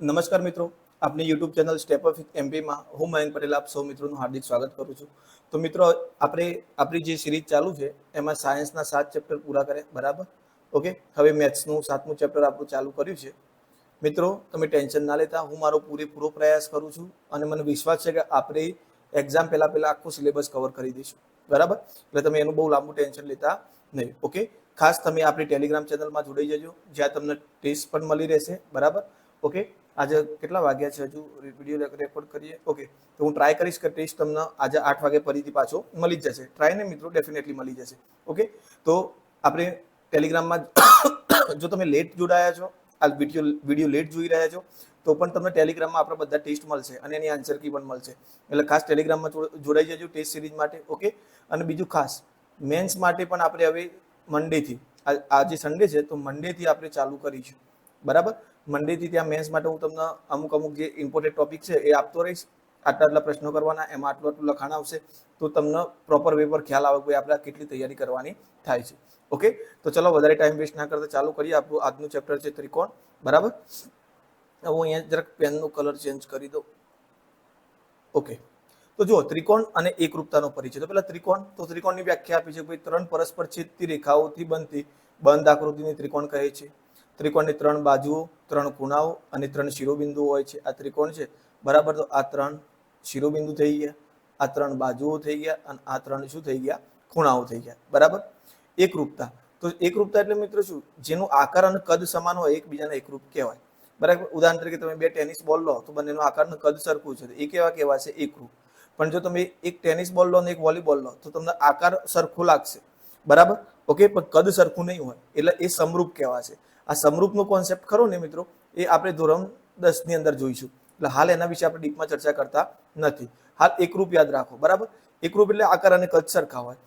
નમસ્કાર મિત્રો, આપની યુટ્યુબ ચેનલ સ્ટેપ ઓફ એમપીમાં હું મયંક પટેલ આપ સૌ મિત્રોનું હાર્દિક સ્વાગત કરું છું. તો મિત્રો, આપણે આપણી જે સિરીઝ ચાલુ છે એમાં સાયન્સના 7 ચેપ્ટર પૂરા કરે, બરાબર? ઓકે, હવે મેથ્સનું 7મું ચેપ્ટર આપણું ચાલુ કર્યું છે. મિત્રો, તમે ટેન્શન ના લેતા, હું મારો પૂરેપૂરો પ્રયાસ કરું છું અને મને વિશ્વાસ છે કે આપણે એક્ઝામ પહેલા આખું સિલેબસ કવર કરી દઈશું, બરાબર? એટલે તમે એનું બહુ લાંબુ ટેન્શન લેતા નહીં. ઓકે, ખાસ તમે આપણી ટેલિગ્રામ ચેનલમાં જોડાઈ જજો, જ્યાં તમને ટેસ્ટ પણ મળી રહેશે, બરાબર? ઓકે, આજે કેટલા વાગ્યા છે? હજુ વિડીયો રેકોર્ડ કરીએ. ઓકે, તો હું ટ્રાય કરીશ કે ટેસ્ટ તમને આજે 8 વાગે ફરીથી પાછો મળી જ જશે. ટ્રાય ને મિત્રો, ડેફિનેટલી મળી જશે. ઓકે, તો આપણે ટેલિગ્રામમાં જો તમે લેટ જોડાયા છો, આ વિડીયો લેટ જોઈ રહ્યા છો, તો પણ તમને ટેલિગ્રામમાં આપણા બધા ટેસ્ટ મળશે અને એની આન્સર કી પણ મળશે. એટલે ખાસ ટેલિગ્રામમાં જોડાઈ જજો ટેસ્ટ સિરીઝ માટે. ઓકે, અને બીજું ખાસ મેન્સ માટે પણ આપણે હવે મંડેથી, આજે સન્ડે છે તો મંડેથી આપણે ચાલુ કરીશું, બરાબર? મંડેથી ત્યાં મેન્સ માટે હું તમને અમુક જે ઇમ્પોર્ટન્ટ ટોપિક છે એ આપતો રહીશ. આટલા પ્રશ્નો કરવાના, એમાં આટલું લખાણ આવશે, તો તમને પ્રોપર વે પર ખ્યાલ આવે કે આપણે કેટલી તૈયારી કરવાની થાય છે. ઓકે, તો ચલો વધારે ટાઈમ વેસ્ટ ના કરતા ચાલુ કરીએ. આપણું આજનું ચેપ્ટર છે ત્રિકોણ, બરાબર? હું અહીંયા જરાક પેનનું કલર ચેન્જ કરી દઉં. ઓકે, તો જુઓ, ત્રિકોણ અને એકરૂપતાનો પરિચય. તો પેલા ત્રિકોણ, તો ત્રિકોણની વ્યાખ્યા આપી છે, ભાઈ 3 પરસ્પર છેદતી રેખાઓથી બનતી બંધ આકૃતિની ત્રિકોણ કહે છે. ત્રિકોણની 3 બાજુઓ, 3 ખૂણાઓ અને 3 શિરોબિંદુઓ હોય છે. આ ત્રિકોણ છે, બરાબર? તો આ 3 શિરોબિંદુ થઈ ગયા, આ 3 બાજુઓ થઈ ગયા અને આ 3 શું થઈ ગયા? ખૂણાઓ થઈ ગયા, બરાબર? એકરૂપતા, તો એકરૂપતા એટલે મિત્રો શું? જેનું આકાર અને કદ સમાન હોય એકબીજાને એકરૂપ કહેવાય, બરાબર? ઉદાહરણ તરીકે તમે 2 ટેનિસ બોલ લો તો બંનેનો આકાર અને કદ સરખું છે, એ કેવા કહેવાશે? એકરૂપ. પણ જો તમે એક ટેનિસ બોલ લો અને એક વોલીબોલ લો તો તમને આકાર સરખો લાગશે, બરાબર? ઓકે, પણ કદ સરખું નહીં હોય, એટલે એ સમરૂપ કહેવાશે. આ સમરૂપનો કોન્સેપ્ટ ખરો ને મિત્રો, એ આપણે ધોરણ 10 ની અંદર જોઈશું. એટલે હાલ એના વિશે આપણે ડીપમાં ચર્ચા કરતા નથી. હાલ એકરૂપ યાદ રાખો, બરાબર? એકરૂપ એટલે આકાર અને કદ સરખા હોય.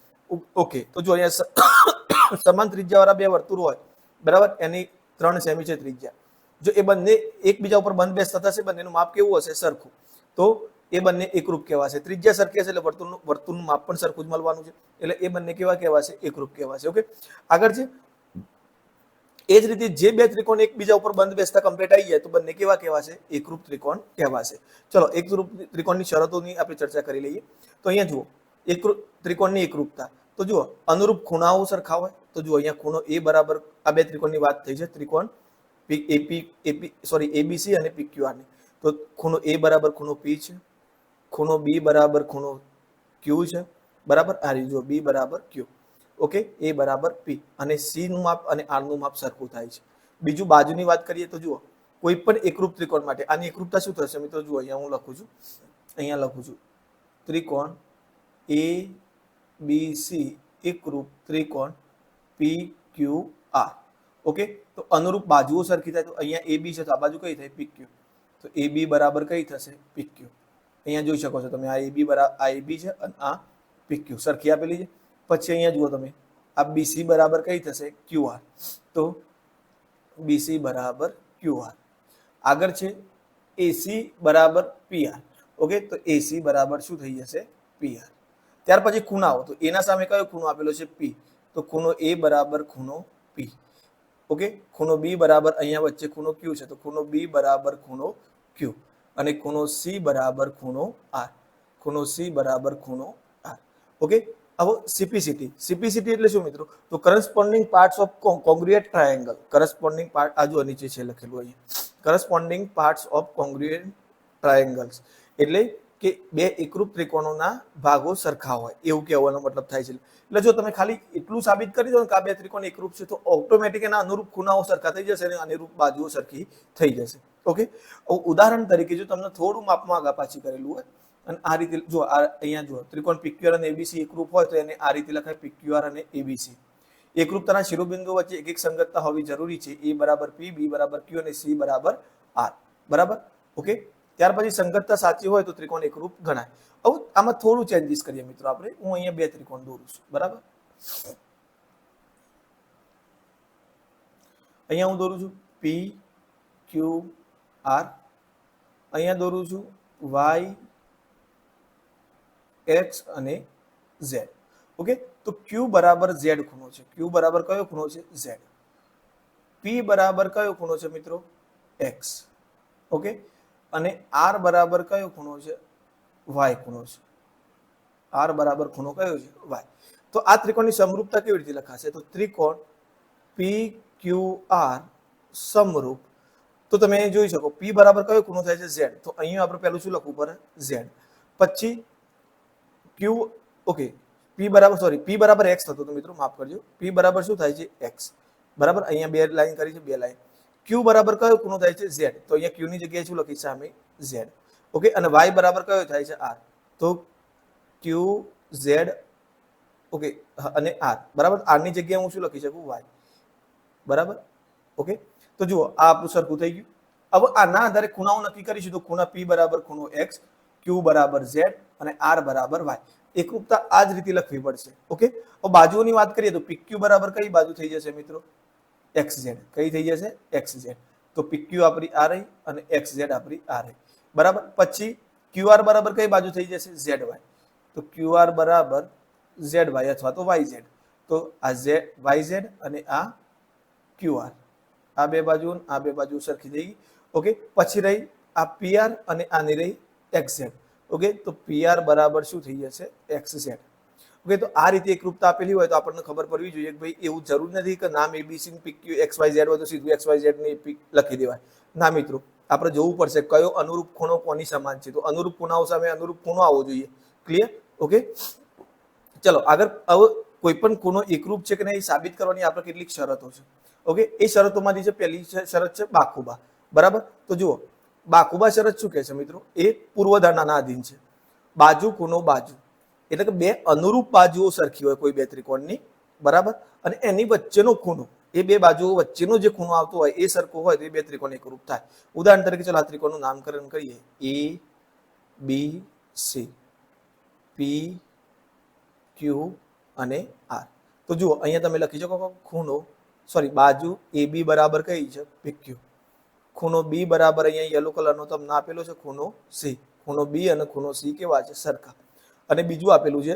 ઓકે, તો જો અહીંયા સમાન ત્રિજ્યાવાળા 2 વર્તુળ હોય, બરાબર? એની 3 સેમી છે ત્રિજ્યા. જો એ બંને એકબીજા ઉપર બંધ બેસતા થશે, બંનેનું માપ કેવું હશે? સરખું. તો એ બંને એકરૂપ કહેવાશે. ત્રિજ્યા સરખી હશે એટલે વર્તુળનું માપ પણ સરખું જ મળવાનું છે, એટલે એ બંને કેવા કહેવાશે? એકરૂપ કહેવાશે. ઓકે, આગળ છે. એ જ રીતે જે 2 ત્રિકોણ એકબીજા ઉપર બંધ બેસતા કમ્પ્લીટ આવી જાય તો બંને કેવા કહેવાશે? એકરૂપ ત્રિકોણ કહેવાશે. ચલો, એકરૂપ ત્રિકોણની શરતોની આપણે ચર્ચા કરી લઈએ. તો અહીંયા જુઓ, એકરૂપ ત્રિકોણની એકરૂપતા. તો જુઓ, અનુરૂપ ખૂણાઓ સરખા હોય. તો જુઓ, અહીંયા ખૂણો એ બરાબર, આ 2 ત્રિકોણની વાત થઈ છે, ત્રિકોણ એબીસી અને પીક્યુઆરની. તો ખૂણો એ બરાબર ખૂણો પી છે, ખૂણો બી બરાબર ખૂણો ક્યુ છે, બરાબર? આ રીતે જુઓ, બી બરાબર ક્યુ. ઓકે, એ બરાબર પી, અને સી નું માપ અને આર નું માપ સરખું થાય છે. બીજું બાજુની વાત કરીએ તો જુઓ, કોઈ પણ એકરૂપ ત્રિકોણ માટે આની એકરૂપતા શું થશે મિત્રો? જુઓ, અહીંયા હું લખું છું, ત્રિકોણ એ બી સી એકરૂપ ત્રિકોણ પી ક્યુ આર. ઓકે, તો અનુરૂપ બાજુઓ સરખી થાય. તો અહીંયા એ બી છે તો આ બાજુ કઈ થાય? પી ક્યુ. તો એ બી બરાબર કઈ થશે? પી ક્યુ. અહીંયા જોઈ શકો છો તમે, આ એબી બરાબર, આ એબી છે અને આ પીક્યુ સરખી આપેલી છે. પછી અહીંયા જુઓ તમે, આ બીસી બરાબર કઈ થશે? ક્યુઆર. તો બીસી બરાબર ક્યુઆર. આગળ છે એસી બરાબર પીઆર. ઓકે, તો એસી બરાબર શું થઈ જશે? પીઆર. ત્યાર પછી ખૂણાઓ, તો એના સામે કયો ખૂણો આપેલો છે? પી. તો ખૂણો એ બરાબર ખૂણો પી. ઓકે, ખૂણો બી બરાબર, અહીંયા વચ્ચે ખૂણો ક્યુ છે, તો ખૂણો બી બરાબર ખૂણો ક્યુ. અને ખૂણો સી બરાબર ખૂણો આર. ખૂણો સી બરાબર ખૂણો આર. ઓકે, હવે સીપીસીટી એટલે શું મિત્રો? તો corresponding parts of congruent triangle. Corresponding part આ જો નીચે છે લખેલું અહીંયા, corresponding parts of congruent triangles. એટલે કે 2 એકરૂપ ત્રિકોણોના ભાગો સરખા હોય, એવું કહેવાનો મતલબ થાય છે. એટલે જો તમે ખાલી એટલું સાબિત કરી દો કે આ 2 ત્રિકોણ એકરૂપ છે, તો ઓટોમેટિક એના અનુરૂપ ખૂણાઓ સરખા થઈ જશે અને અનુરૂપ બાજુઓ સરખી થઈ જશે. ઓકે, ઉદાહરણ તરીકે જો તમને થોડું માપમાં આગા પાછી કરેલું હોય અને આ રીતે જો, આ અહીંયા જો ત્રિકોણ પીક્યુઆર અને એબીસી એકરૂપ હોય તો એને આ રીતે લખાય, પીક્યુઆર અને એબીસી. એકરૂપતાના શિરોબિંદુઓ વચ્ચે એક સંગતતા હોવી જરૂરી છે. એ બરાબર પી, બી બરાબર ક્યુ અને સી બરાબર આર, બરાબર? ઓકે, ત્યાર પછી સંગતતા સાચી હોય તો ત્રિકોણ એકરૂપ ગણાય. હવે આમાં થોડું ચેન્જીસ કરીએ મિત્રો આપણે. હું અહીંયા 2 ત્રિકોણ દોરું છું, બરાબર? અહીંયા હું દોરું છું પી ક્યુ આર. અહીંયા દોરું છું વાય એક્સ અને ઝેડ. ઓકે, તો ક્યુ બરાબર ઝેડ ખૂણો છે. ક્યુ બરાબર કયો ખૂણો છે? ઝેડ. પી બરાબર કયો ખૂણો છે મિત્રો? એક્સ. ઓકે, અને આર બરાબર કયો ખૂણો છે? વાય ખૂણો છે. આર બરાબર ખૂણો કયો છે? વાય. તો આ ત્રિકોણની સમરૂપતા કેવી રીતે લખાશે? તો ત્રિકોણ પી ક્યુ આર સમરૂપ. તો તમે જોઈ શકો પી બરાબર કયો ખૂણો થાય છે? ઝેડ. તો અહીંયા આપણે પહેલું શું લખવું પડે? ઝેડ. પછી ક્યુ, ઓકે, પી બરાબર, સોરી, પી બરાબર એક્સ થતું હતું મિત્રો, માફ કરજો. પી બરાબર શું થાય છે? એક્સ. બરાબર, અહીંયા બે લાઈન કરી છે, બે લાઈન. ક્યુ બરાબર કયો ખૂણો થાય છે? ઝેડ. તો અહીંયા ક્યુ ની જગ્યાએ શું લખી સામે? ઝેડ. ઓકે, અને વાય બરાબર કયો થાય છે? આર. તો ક્યુ ઝેડ, ઓકે, અને આર. બરાબર, આર ની જગ્યાએ હું શું લખી શકું? વાય. બરાબર, ઓકે. તો જુઓ આ આપણું સરખું થઈ ગયું. હવે આના આધારે ખૂણાઓ નક્કી કરીશું. તો ખૂણા પી બરાબર ખૂણો એક્સ, ક્યુ બરાબર ઝેડ અને આર બરાબર વાય. એકરૂપતા આ જ રીતે લખવી પડશે. ઓકે, હવે બાજુઓની વાત કરીએ તો પીક્યુ બરાબર કઈ બાજુ થઈ જશે મિત્રો? X Z. કઈ થઈ જશે? X Z. તો પીક્યુ આપણી આ રહી અને એક્સ ઝેડ આપણી આ રહી. બરાબર, પછી ક્યુઆર બરાબર કઈ બાજુ થઈ જશે? Z Y. તો ક્યુઆર બરાબર ઝેડ વાય અથવા તો વાય ઝેડ. તો આ ઝેડ વાય ઝેડ અને આ ક્યુઆર, આ બે બાજુ સરખી થઈ ગઈ. ઓકે, પછી રહી આ પીઆર અને આની રહી એક્સ ઝેડ. ઓકે, તો પીઆર બરાબર શું થઈ જશે? X Z. ઓકે, તો આ રીતે એકરૂપતા આપેલી હોય તો આપણને ખબર પડવી જોઈએ કે ભાઈ એવું જરૂર નથી કે નામ ABC PQ X Y Z હોય તો સીધું એક્સ વાય ઝેડ ની પીક લખી દેવાય. ના મિત્રો, આપણે જોવું પડશે કયો અનુરૂપ ખૂણો કોની સમાન છે. તો અનુરૂપ ખૂણાઓ સામે અનુરૂપ ખૂણો આવવો જોઈએ. ક્લિયર? ઓકે, ચલો આગળ. હવે કોઈ પણ ખૂણો એકરૂપ છે કે નહીં સાબિત કરવાની આપણે કેટલીક શરતો છે. ઓકે, એ શરતોમાંથી છે પહેલી શરત છે બાખુબા. બરાબર, તો જુઓ બાખુબા શરત શું કહે છે મિત્રો? એ પૂર્વધારણાના આધીન છે. બાજુ ખૂણો બાજુ, એટલે કે બે અનુરૂપ બાજુઓ સરખી હોય કોઈ બે ત્રિકોણની. બરાબર, અને એની વચ્ચેનો ખૂણો, એ બે બાજુઓ વચ્ચેનો જે ખૂણો આવતો હોય એ સરખો હોય તો એ બે ત્રિકોણ એકરૂપ થાય. ઉદાહરણ તરીકે ચલો આ ત્રિકોણનું નામકરણ કરીએ. એ બી સી, પી ક્યુ અને આર. તો જુઓ અહીંયા તમે લખી શકો ખૂણો, સોરી, બાજુ એ બી બરાબર કઈ છે? પીક્યુ. ખૂણો બી બરાબર અહીંયા યલો કલરનો તમને આપેલો છે ખૂણો સી. ખૂણો બી અને ખૂણો સી કેવા છે? સરખા. અને બીજું આપેલું છે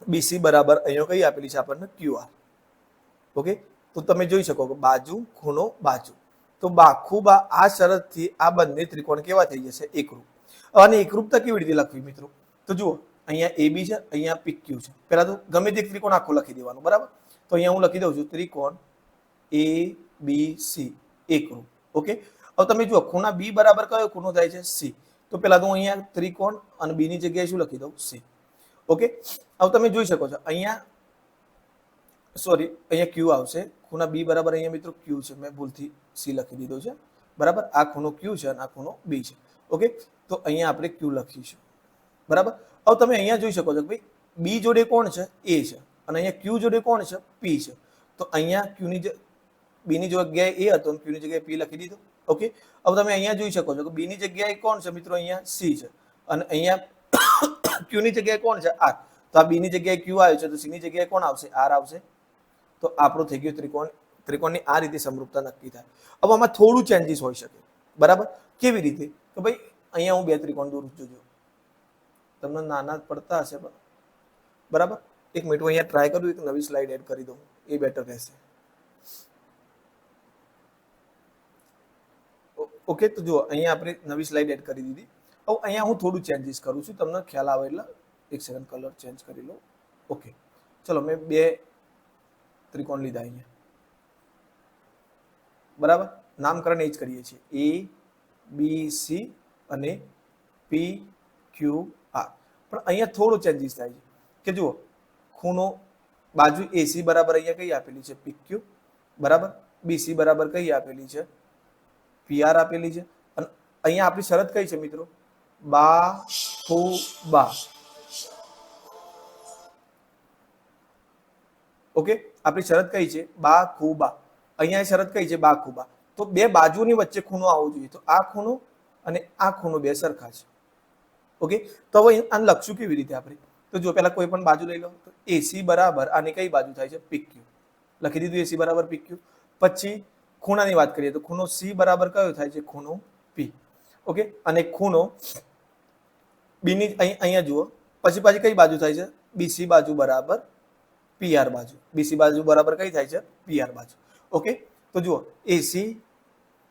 બીસી બરાબર અહીંયા કઈ આપેલી છે આપણને? ક્યુઆર. ઓકે, તો તમે જોઈ શકો કે બાજુ ખૂણો બાજુ. તો બાખુબા આ શરતથી આ બંને ત્રિકોણ કેવા થઈ જશે? એકરૂપ. અને એકરૂપતા કેવી રીતે લખવી મિત્રો? તો જુઓ અહીંયા એ બી છે, અહીંયા પીક્યુ છે. પહેલા તો ગમે તે ત્રિકોણ આખો લખી દેવાનો. બરાબર, તો અહીંયા હું લખી દઉં છું ત્રિકોણ એ બી સી એકરૂપ. ઓકે, હવે તમે જુઓ ખૂણા બી બરાબર કયો ખૂણો થાય છે? સી. તો પેલા તો અહીંયા ત્રિકોણ અને બી ની જગ્યાએ શું લખી દઉં? સી. ઓકે, હવે તમે જોઈ શકો છો અહીંયા, સોરી, અહીંયા ક્યુ આવશે. ખૂણા બી બરાબર અહીંયા મિત્રો ક્યુ છે, મેં ભૂલથી સી લખી દીધો છે. બરાબર, આ ખૂણો ક્યુ છે અને આ ખૂણો બી છે. ઓકે, તો અહીંયા આપણે ક્યુ લખીશું. બરાબર, હવે તમે અહીંયા જોઈ શકો છો કે ભાઈ બી જોડે કોણ છે? એ છે. અને અહીંયા ક્યુ જોડે કોણ છે? પી છે. તો અહીંયા ક્યુ ની બી ની જગ્યાએ એ હતો અને ક્યુ ની જગ્યાએ પી લખી દીધો. ઓકે, હવે તમે અહીંયા જોઈ શકો છો કે બી ની જગ્યાએ કોણ છે મિત્રો? અહીંયા સી છે. અને અહીંયા ક્યુ ની જગ્યાએ કોણ છે? આર. તો આ બી ની જગ્યાએ ક્યુ આવ્યો છે તો સી ની જગ્યાએ કોણ આવશે? આર આવશે. તો આપણું થઈ ગયું ત્રિકોણ. ત્રિકોણની આ રીતે સમરૂપતા નક્કી થાય. હવે આમાં થોડું ચેન્જીસ હોઈ શકે. બરાબર, કેવી રીતે? કે ભાઈ અહીંયા હું બે ત્રિકોણ દોરું છું, જોજો તમને નાના પડતા હશે. બરાબર, એક મિનિટ હું અહીંયા ટ્રાય કરું, એક નવી સ્લાઇડ એડ કરી દઉં, એ બેટર રહેશે. ઓકે, તો જુઓ અહીંયા આપણે નવી સ્લાઇડ એડ કરી દીધી. હવે અહીંયા હું થોડું ચેન્જીસ કરું છું, તમને ખ્યાલ આવે એટલે. એક સેકન્ડ, કલર ચેન્જ કરી લો. ઓકે, ચલો મેં બે ત્રિકોણ લીધા અહીંયા. બરાબર, નામકરણ એ જ કરીએ છીએ. એ બી સી અને પી ક્યુ આર. પણ અહીંયા થોડો ચેન્જીસ થાય છે કે જુઓ ખૂણો બાજુ એસી બરાબર અહીંયા કઈ આપેલી છે? પીક્યુ. બરાબર, બીસી બરાબર કઈ આપેલી છે? પીઆર આપેલી છે. અને અહીંયા આપણી શરત કઈ છે મિત્રો? બાખુબા. ઓકે, આપણી શરત કઈ છે? બાખુબા. અહીંયા શરત કઈ છે? બાખુબા. તો બે બાજુની વચ્ચે ખૂણો આવવો જોઈએ. તો આ ખૂણો અને આ ખૂણો બે સરખા છે. ઓકે, તો હવે આને લખશું કેવી રીતે આપણે? તો જો પહેલા કોઈ પણ બાજુ લઈ લો. તો એસી બરાબર આની કઈ બાજુ થાય છે? પીક્યુ. લખી દીધું એસી બરાબર પીક્યુ. પછી ખૂણાની વાત કરીએ તો ખૂણો સી બરાબર કયો થાય છે? ખૂણો પી. ઓકે, અને ખૂણો બી ની અહીંયા જુઓ, પછી પાછી કઈ બાજુ થાય છે? બીસી બાજુ બરાબર પીઆર બાજુ. બીસી બાજુ બરાબર કઈ થાય છે? પીઆર બાજુ. ઓકે, તો જુઓ એસી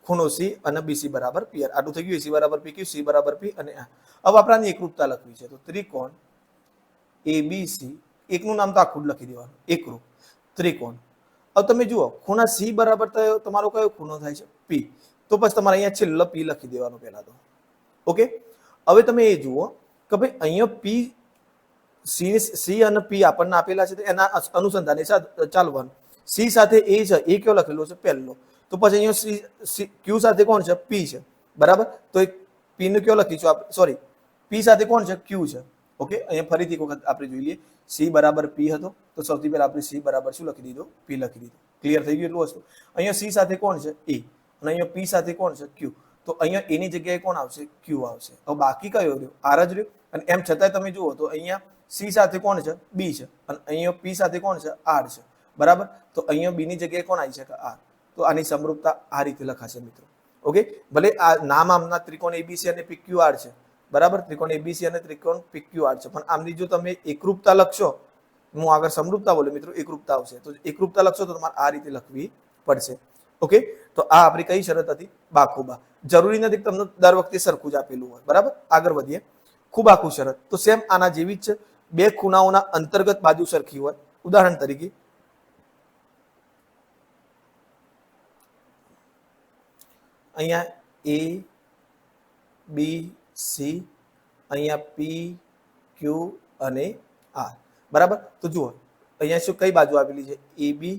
ખૂણો સી અને બીસી બરાબર પી આર. આટલું થઈ ગયું. સી બરાબર પી ક્યુ, સી બરાબર પી અને આ. હવે આપણે આની એકરૂપતા લખવી છે. તો ત્રિકોણ એબીસી, એકનું નામ તો આખું જ લખી દેવાનું, એકરૂપ ત્રિકોણ. હવે તમે જુઓ, ખૂણા સી બરાબર તમારો કયો ખૂણો થાય છે? પી. તો પછી તમારે અહીંયા છેલ્લો પી લખી દેવાનો પહેલા તો. ઓકે, હવે તમે એ જુઓ કે ભાઈ અહીંયા પી, સી અને પી આપણને આપેલા છે, એના અનુસંધાને ચાલવાનું. સી સાથે એ છે, એ કયો લખેલો છે? પહેલો. તો પછી અહીંયા સી ક્યુ સાથે કોણ છે? પી છે, બરાબર. તો એક પી નું કયો લખીશું આપણે? સોરી, પી સાથે કોણ છે? ક્યુ છે. ઓકે, અહીંયા ફરીથી એક વખત આપણે જોઈ લઈએ. સી બરાબર પી હતો, તો સૌથી પહેલા આપણે સી બરાબર શું લખી દીધો? પી લખી દીધો. ક્લિયર થઈ ગયું એટલું વસ્તુ. અહીંયા સી સાથે કોણ છે? એ. અને અહીંયા પી સાથે કોણ છે? ક્યુ. તો અહીંયા એની જગ્યાએ કોણ આવશે? ક્યુ આવશે. હવે બાકી કયો રહ્યો? આર જ રહ્યો. અને એમ છતાંય તમે જુઓ તો અહીંયા સી સાથે કોણ છે? બી છે. અને અહીંયા પી સાથે કોણ છે? આર છે, બરાબર. તો અહીંયા બી ની જગ્યાએ કોણ આવી શકે? આર. તો આની સમરૂપતા આ રીતે લખાશે મિત્રો. ઓકે, ભલે આ નામ આમના ત્રિકોણ એબીસી અને પીક્યુ આર છે, બરાબર. ત્રિકોણ એબીસી અને ત્રિકોણ પીક્યુ આર છે, પણ આમની જો તમે એકરૂપતા લખશો, હું આગળ સમરૂપતા બોલે મિત્રો, એકરૂપતા આવશે. તો એકરૂપતા લખશો તો તમારે આ રીતે લખવી પડશે. ઓકે, તો આ આપણી કઈ શરત હતી? બાખુબા. જરૂરી નથી તમને દર વખતે સરખું જ આપેલું હોય, બરાબર. આગળ વધીએ. ખુબાખુ શરત તો સેમ આના જેવી જ છે. બે ખૂણાઓના અંતર્ગત બાજુ સરખી હોય. ઉદાહરણ તરીકે અહીંયા એ બી સી, અહીંયા પી ક્યુ અને આર, બરાબર. તો જુઓ અહીંયા શું કઈ બાજુ આવેલી છે? એ બી.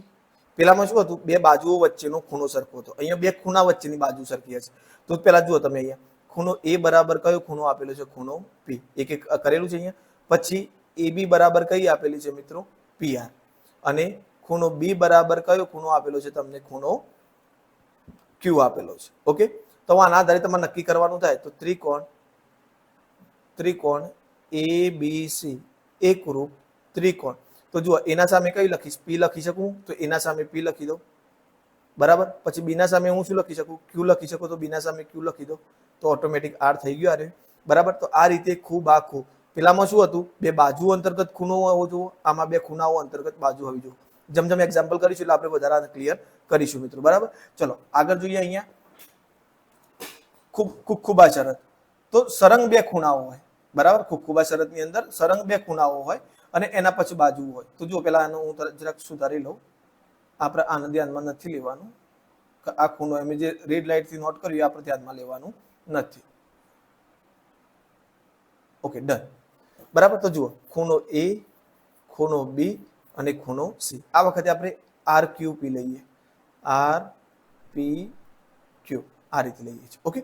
પેલામાં શું હતું? બે બાજુઓ વચ્ચેનો ખૂણો સરખો હતો. અહીંયા બે ખૂણા વચ્ચેની બાજુ સરખી હશે. તો પેલા જુઓ તમે અહીંયા ખૂણો એ બરાબર કયો ખૂણો આપેલો છે? ખૂણો પી. એક એક કરેલું છે અહીંયા. પછી એ બી બરાબર કઈ આપેલી છે મિત્રો? P R. અને ખૂણો બી બરાબર કયો ખૂણો આપેલો છે તમને? ખૂણો ક્યુ આપેલો છે. ઓકે, તો આના આધારે તમારે નક્કી કરવાનું થાય. તો ત્રિકોણ એ બી સી એકરૂપ ત્રિકોણ. તો જુઓ એના સામે કઈ લખીશ? પી લખી શકું, તો એના સામે પી લખી દો, બરાબર. પછી બી ના સામે હું શું લખી શકું? ક્યુ લખી શકું, તો બી ના સામે ક્યુ લખી દો. તો ઓટોમેટિક આર થઈ ગયો. અરે બરાબર. તો આ રીતે ખૂબ આખું. પેલામાં શું હતું? બે બાજુ અંતર્ગત ખૂણો હોવો જોઈએ. આમાં બે ખૂણાઓ અંતર્ગત બાજુ હોવી જોઈએ. જેમ જેમ એક્ઝામ્પલ કરીશું એટલે આપણે વધારે ક્લિયર કરીશું મિત્રો, બરાબર. ચલો આગળ જોઈએ. અહીંયા ખુબા શરત. તો સરંગ બે ખૂણાઓ હોય, બરાબર. ખુબા શરત ની અંદર સરંગ બે ખૂણાઓ હોય અને એના પછી બાજુ હોય. તો જો પેલા આનું હું જરાક સુધારી લઉં. આપણે આને ધ્યાનમાં નથી લેવાનું. આ ખૂણો એમ જે રેડ લાઇટ થી નોટ કર્યું આપણે ધ્યાનમાં લેવાનું નથી. ઓકે, ડન, બરાબર. તો જુઓ ખૂણો એ, ખૂણો બી અને ખૂણો સી. આ વખતે આપણે આર ક્યુ પી લઈએ. આર પી ક્યુ આ રીતે લઈએ છીએ. ઓકે,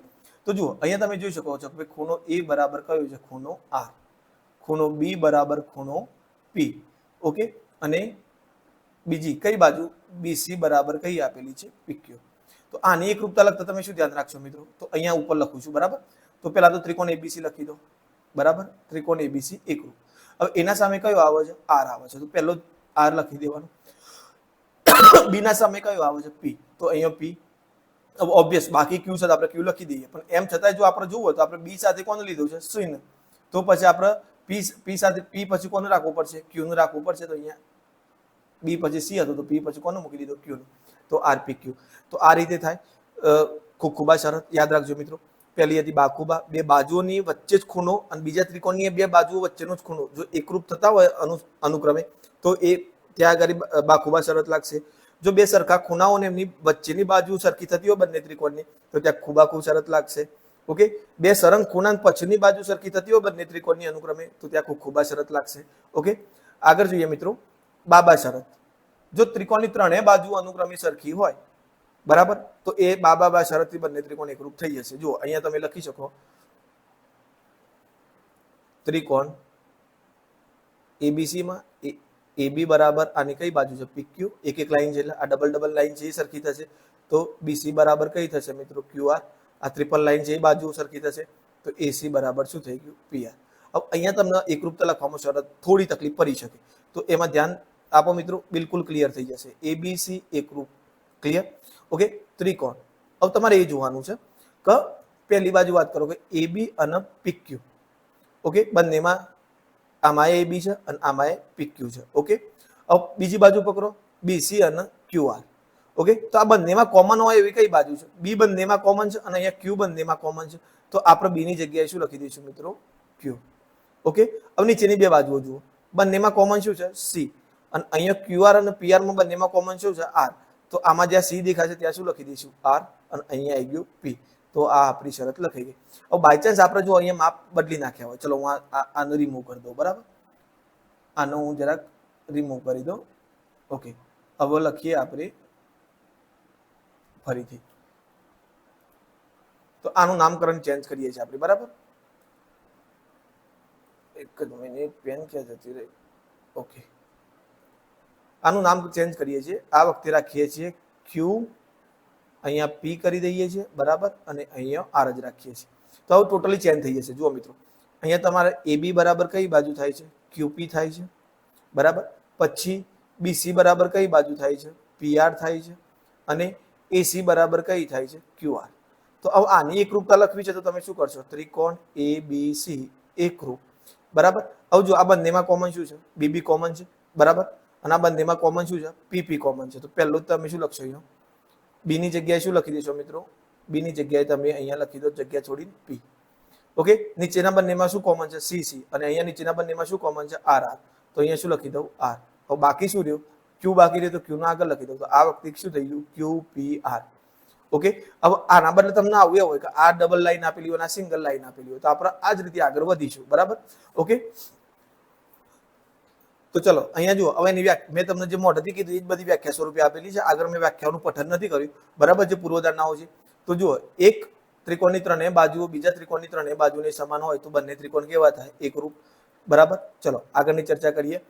તો જુઓ અહીંયા તમે જોઈ શકો છો કે ખૂણો એ બરાબર કયો છે? ખૂણો આર. ખૂણો બી બરાબર ખૂણો પી. ઓકે, અને બીજી કઈ બાજુ? બીસી બરાબર કઈ આપેલી છે? પીક્યુ. તો આની એકરૂપતા લખતા તમે શું ધ્યાન રાખશો મિત્રો? તો અહીંયા ઉપર લખું છું, બરાબર. તો પેલા તો ત્રિકોણ એબીસી લખી દો, બરાબર. ત્રિકોણ એબીસી એકરૂપ. હવે એના સામે કયો આવે છે? આર આવે છે. તો પહેલો આર લખી દેવાનો. બી ના સામે કયો આવે છે? પી. તો અહીંયા પી. ઓબ્વિયસ બાકી ક્યુ છે, આપણે ક્યુ લખી દઈએ. પણ એમ છતાં જો આપણે જોવું હોય તો આપણે બી સાથે કોને લીધું છે? સી. તો પછી આપણે પી સાથે પી પછી કોને રાખવું પડશે? ક્યુ નું રાખવું પડશે. તો અહીંયા બી પછી સી હતો, તો પી પછી કોને મૂકી દીધો? ક્યુ નું. તો આરપી ક્યુ. તો આ રીતે થાય. ખુબા શરત યાદ રાખજો મિત્રો. પહેલી હતી બાખુબા. બે બાજુઓની વચ્ચે જ ખૂણો અને બીજા ત્રિકોણની બે બાજુઓ વચ્ચેનો જ ખૂણો જો એકરૂપ થતા હોય અનુક્રમે, તો એ ત્યાં આગળ બાખુબા શરત લાગશે. જો બે સરખા ખૂણાઓ ને એમની વચ્ચેની બાજુ સરખી થતી હોય બંને ત્રિકોણની, તો ત્યાં ખુબાખુ શરત લાગશે. ઓકે, બે સરંગ ખૂણા પછીની બાજુ સરખી થતી હોય બંને ત્રિકોણની અનુક્રમે, તો ત્યાં ખુબા શરત લાગશે. ઓકે, આગળ જોઈએ મિત્રો. બાબા શરત. જો ત્રિકોણની ત્રણેય બાજુ અનુક્રમે સરખી હોય, બરાબર, તો એ બાબા શરતથી બંને ત્રિકોણ એકરૂપ થઈ જશે. જો અહીંયા તમે લખી શકો ત્રિકોણ એબીસી માં એબી બરાબર આની કઈ બાજુ છે? પીક્યુ. એક એક લાઈન છે એટલે આ ડબલ લાઈન છે એ સરખી થશે. તો બીસી બરાબર કઈ થશે મિત્રો? ક્યુઆર. આ ટ્રિપલ લાઈન છે એ બાજુ સરખી થશે. તો એસી બરાબર શું થઈ ગયું? પીઆર. હવે અહીંયા તમને એકરૂપતા લખવામાં શરત થોડી તકલીફ પડી શકે, તો એમાં ધ્યાન આપો મિત્રો. બિલકુલ ક્લિયર થઈ જશે. એબીસી એકરૂપ. ક્લિયર? ઓકે, ત્રિકોણ. હવે તમારે એ જોવાનું છે કે પહેલી બાજુ વાત કરો કે એબી અને પીક્યુ. ઓકે, બંનેમાં આમાં એબી છે અને આમાં પીક્યુ છે. ઓકે, હવે બીજી બાજુ પકડો બીસી અને ક્યુઆર. ઓકે, તો આ બંનેમાં કોમન હોય એવી કઈ બાજુ છે? બી બંનેમાં કોમન છે અને અહીંયા ક્યુ બંનેમાં કોમન છે. તો આપણે બી ની જગ્યાએ શું લખી દઈશું મિત્રો? ક્યુ. ઓકે, હવે નીચેની બે બાજુઓ જુઓ, બંનેમાં કોમન શું છે? સી. અને અહીંયા ક્યુઆર અને પીઆરમાં બંનેમાં કોમન શું છે? આર. તો આમાં જ્યાં સી દેખાશે ત્યાં શું લખી દઈશું? આર. અને અહીંયા આવી ગયું પી. તો આ આપણી શરત લખાઈ ગઈ. હવે બાયચાન્સ આપણે જો અહીંયા માપ બદલી નાખ્યા હોય, ચલો હું આને રિમૂવ કરી દઉં, બરાબર? આનો હું જરાક રિમૂવ કરી દઉં. ઓકે, હવે લખીએ આપણે ફરીથી. તો આનું નામકરણ ચેન્જ કરીએ છીએ આપણે, બરાબર? એક જ મિનિટ, પેન ક્યાં જતી રહી? ઓકે, આનું નામ ચેન્જ કરીએ છીએ. આ વખતે રાખીએ છીએ ક્યુ, અહીંયા પી કરી દઈએ છીએ, બરાબર? અને અહીંયા આર જ રાખીએ છીએ. તો હવે ટોટલી ચેન્જ થઈ જશે. જુઓ મિત્રો, અહીંયા તમારે એબી બરાબર કઈ બાજુ થાય છે? ક્યુપી થાય છે, બરાબર? પછી બીસી બરાબર કઈ બાજુ થાય છે? પીઆર થાય છે. અને એસી બરાબર કઈ થાય છે? ક્યુઆર. તો હવે આની એકરૂપતા લખવી છે તો તમે શું કરશો? ત્રિકોણ એ બી સી એકરૂપ, બરાબર? હવે જો આ બંનેમાં કોમન શું છે? બીબી કોમન છે, બરાબર? અને આ બંનેમાં કોમન શું છે? પીપી કોમન છે. તો પહેલું જ તમે શું લખશો? અહીંયા બી ની જગ્યાએ શું લખી દેશો મિત્રો? બી ની જગ્યાએ તમે અહીંયા લખી દો જગ્યા છોડીને પી. ઓકે, નીચેના બંનેમાં શું કોમન છે? C C. અને અહીંયા નીચેના બંનેમાં શું કોમન છે? R R. તો અહીંયા શું લખી દઉં? આર. હવે બાકી શું રહ્યું? ક્યુ બાકી રહ્યું, તો ક્યુ ના આગળ લખી દઉં. તો આ વખતે શું થઈ ગયું? ક્યુ પી આર. ઓકે, હવે આના બદલે તમને આવું એવું હોય કે આ ડબલ લાઈન આપેલી હોય અને આ સિંગલ લાઈન આપેલી હોય, તો આપણે આ જ રીતે આગળ વધીશું, બરાબર? ઓકે, તો ચલો અહીંયા જુઓ, હવે એની વ્યાખ્યા મેં તમને જે મોઢેથી કીધું એ જ બધી વ્યાખ્યા સ્વરૂપે આપેલી છે. આગળ મેં વ્યાખ્યાનું પઠન નથી કર્યું, બરાબર? જે પૂર્વધારણાઓ છે. તો જુઓ, એક ત્રિકોણની ત્રણેય બાજુઓ બીજા ત્રિકોણની ત્રણેય બાજુને સમાન હોય તો બંને ત્રિકોણ કેવા થાય? એકરૂપ, બરાબર? ચલો આગળની ચર્ચા કરીએ.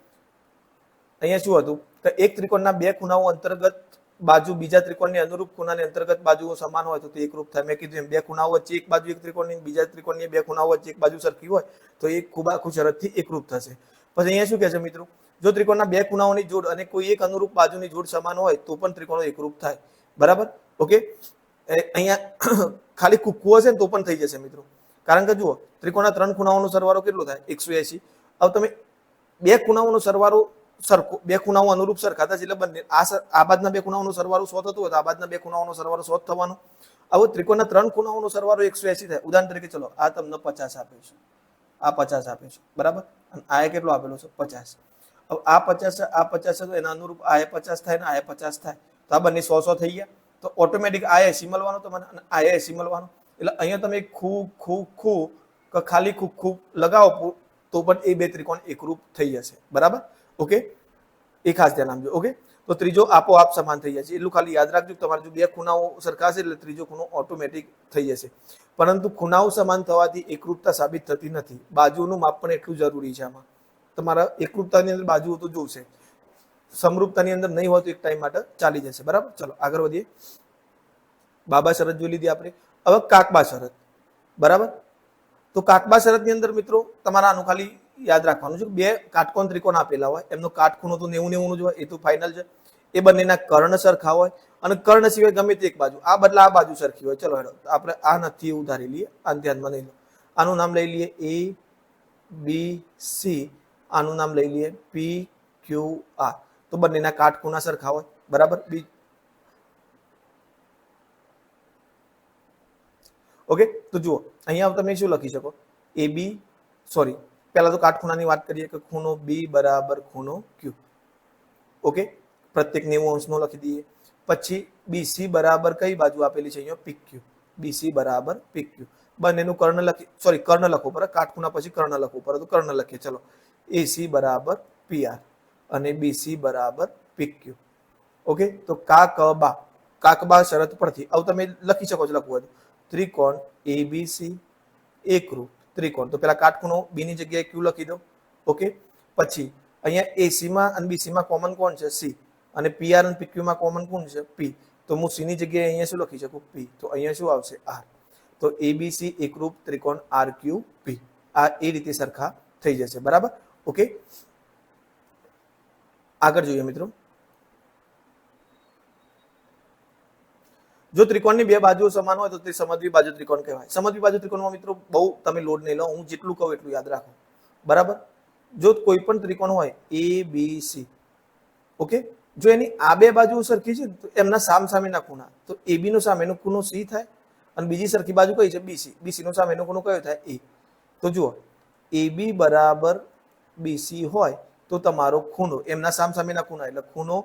અહીંયા શું હતું કે એક ત્રિકોણના બે ખૂણાઓ અંતર્ગત બાજુ બીજા ત્રિકોણની અનુરૂપ ખૂણાની અંતર્ગત બાજુઓ સમાન હોય તો તે એકરૂપ થાય. મેં કીધું એમ બે ખૂણાઓ વચ્ચે એક બાજુ એક ત્રિકોણની, બીજા ત્રિકોણની બે ખૂણાઓ વચ્ચે એક બાજુ સરખી હોય તો એ ખૂબ આખું શરતથી એકરૂપ થશે. પછી અહીંયા શું કહે છે મિત્રો? જો ત્રિકોણના બે ખૂણાઓની જોડ અને કોઈ એક અનુરૂપ બાજુની જોડ સમાન હોય તો પણ ત્રિકોણો એકરૂપ થાય, બરાબર? ઓકે, અહીંયા ખાલી કુક્કુ હશે ને તો પણ થઈ જશે મિત્રો. કારણ કે જુઓ, ત્રિકોણના ત્રણ ખૂણાઓનો સરવાળો કેટલો થાય? 180. હવે તમે બે ખૂણાઓનો સરવાળો સરખો, બે ખૂણાઓ અનુરૂપ સરખા થશે એટલે બંને આ બાજના બે ખૂણાઓનો સરવાળો 100 થતો હોય તો આ બાજના બે ખૂણાઓનો સરવાળો 100 થવાનો. હવે ત્રિકોણના ત્રણ ખૂણાઓનો સરવાળો 180 થાય. ઉદાહરણ તરીકે ચલો આ તમને 50 આપે છે, આ 50 આપે છે, બરાબર? અને આ કેટલો આપેલો છે? 50. હવે આ 50 આ 50 તો એના અનુરૂપ આ 50 થાય ને આ 50 થાય તો આ બંને 100 થઈ ગયા. તો ઓટોમેટિક આ 80 મળવાનો તમને અને આ 80 મળવાનો. એટલે અહીંયા તમે ખૂબ ખાલી ખૂબ લગાવો તો પણ એ બે ત્રિકોણ એકરૂપ થઈ જશે, બરાબર? ઓકે, એ ખાસ ધ્યાન આપજો. ઓકે, તો ત્રીજો આપોઆપ સમાન થઈ જશે. એટલું ખાલી યાદ રાખજો. તમારે જો બે ખૂણાઓ સરખા હશે એટલે ત્રીજો ખૂણો ઓટોમેટિક થઈ જશે. પરંતુ ખૂણાઓ સમાન થવાથી એકરૂપતા સાબિત થતી નથી. બાજુનું માપ પણ એટલું જરૂરી છે. આમાં તમારા એકરૂપતાની અંદર બાજુઓ તો જોશે, સમરૂપતાની અંદર નહીં હોય તો એક ટાઈમ માટે ચાલી જશે, બરાબર? ચલો આગળ વધીએ. બાબા શરત જોઈ લીધી આપણે. હવે કાકબા શરત, બરાબર? તો કાકબા શરતની અંદર મિત્રો તમારે આનું ખાલી યાદ રાખવાનું છે. બે કાટકોણ ત્રિકોણ આપેલા હોય, એમનો કાટખૂણો તો 90-90 જ હોય, એ તો ફાઇનલ છે. એ બંનેના કર્ણ સરખા હોય અને કર્ણ સિવાય ગમે તે એક બાજુ, આ બદલા આ બાજુ સરખી હોય. ચલો હેડો આપણે આ નથી એવું ધારી લઈએ, આ ધ્યાનમાં નહીં લો. આનું નામ લઈ લઈએ એ બી સી, આનું નામ લઈ લઈએ પી ક્યુ આર. તો બંનેના કાટખૂણા સરખા હોય, બરાબર? ઓકે, તો જુઓ અહીંયા તમે શું લખી શકો? એ બી, સોરી, પહેલા તો કાટખૂણાની વાત કરીએ કે ખૂણો બી બરાબર ખૂણો ક્યુ. ઓકે, પ્રત્યેક 90 અંશનો લખી દઈએ. પછી બીસી બરાબર કઈ બાજુ આપેલી છે? અહીંયા પીક્યુ. બીસી બરાબર પીક્યુ. બંનેનું કર્ણ લખી, સોરી કર્ણ લખવું પડે, કાટખૂણા પછી કર્ણ લખવું પડે, તો કર્ણ લખીએ. ચલો, એસી બરાબર પીઆર અને બીસી બરાબર પીક્યુ. ઓકે, તો કાકબા શરત પરથી હવે તમે લખી શકો છો, લખવું હોય ત્રિકોણ એબીસી એકરૂપ ત્રિકોણ. તો પેલા કાટખૂણો બી ની જગ્યાએ ક્યુ લખી દો. ઓકે, પછી અહીંયા એસી માં અને બીસી માં કોમન કોણ છે? સી. અને પીઆર અને પીક્યુ માં કોમન કોણ છે? પી. તો હું સી ની જગ્યાએ અહીંયા શું લખી શકું? પી. તો અહીંયા શું આવશે? આર. તો એબીસી એકરૂપ ત્રિકોણ આર ક્યુ પી. આ એ રીતે સરખા થઈ જશે, બરાબર? ઓકે, આગળ જોઈએ મિત્રો. જો ત્રિકોણની બે બાજુઓ સમાન હોય તો તે સમદ્વિબાજુ ત્રિકોણ કહેવાય. સમદ્વિબાજુ ત્રિકોણમાં મિત્રો બહુ તમે લોડ નહીં લો, હું જેટલું કહું એટલું યાદ રાખો, બરાબર? જો કોઈ પણ ત્રિકોણ હોય એ બી સી, ઓકે, જો એની આ બે બાજુઓ સરખી છે તો એમના સામસામેના ખૂણા, તો AB નો સામેનો ખૂણો C થાય અને બીજી સરખી બાજુ કઈ છે BC, BC નો સામેનો ખૂણો કયો થાય A. તો જુઓ AB બરાબર BC હોય તો તમારો ખૂણો એમના સામસામેના ખૂણા એટલે ખૂણો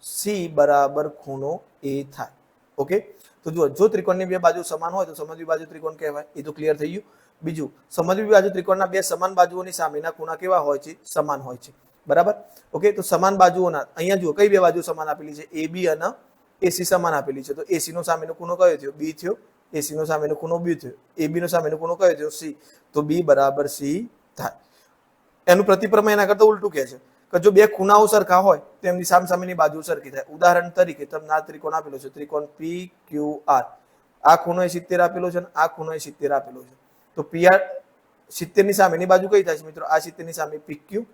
C બરાબર ખૂણો A થાય. ઓકે, તો જુઓ જો ત્રિકોણની બે બાજુ સમાન હોય તો સમજવી બાજુ ત્રિકોણ કહેવાય. એ તો ક્લિયર થઈ ગયું. બીજું, સમજવી બાજુ ત્રિકોણના બે સમાન બાજુઓની સામેના ખૂણા કેવા હોય છે? સમાન હોય છે. બરાબર. ઓકે, તો સમાન બાજુઓના અહીંયા જુઓ કઈ બે બાજુ સમાન આપેલી છે? AB અને AC સમાન આપેલી છે. તો AC નો સામેનો ખૂણો કયો થયો? B થયો. AC નો સામેનો ખૂણો B થયો. AB નો સામેનો ખૂણો કયો થયો? C. તો B બરાબર C થાય. એનું પ્રતિપ્રમેય એના કરતા ઉલટું કહે છે કે જો બે ખૂણાઓ સરખા હોય તો એમની સામસામેની બાજુ સરખી થાય. ઉદાહરણ તરીકે તમને આ ત્રિકોણ આપેલો છે, ત્રિકોણ PQR. આ ખૂણો 70 આપેલો છે અને આ ખૂણો 70 આપેલો છે. તો PR 70 ની સામેની બાજુ કઈ થાય છે મિત્રો? આ 70 ની સામે PQ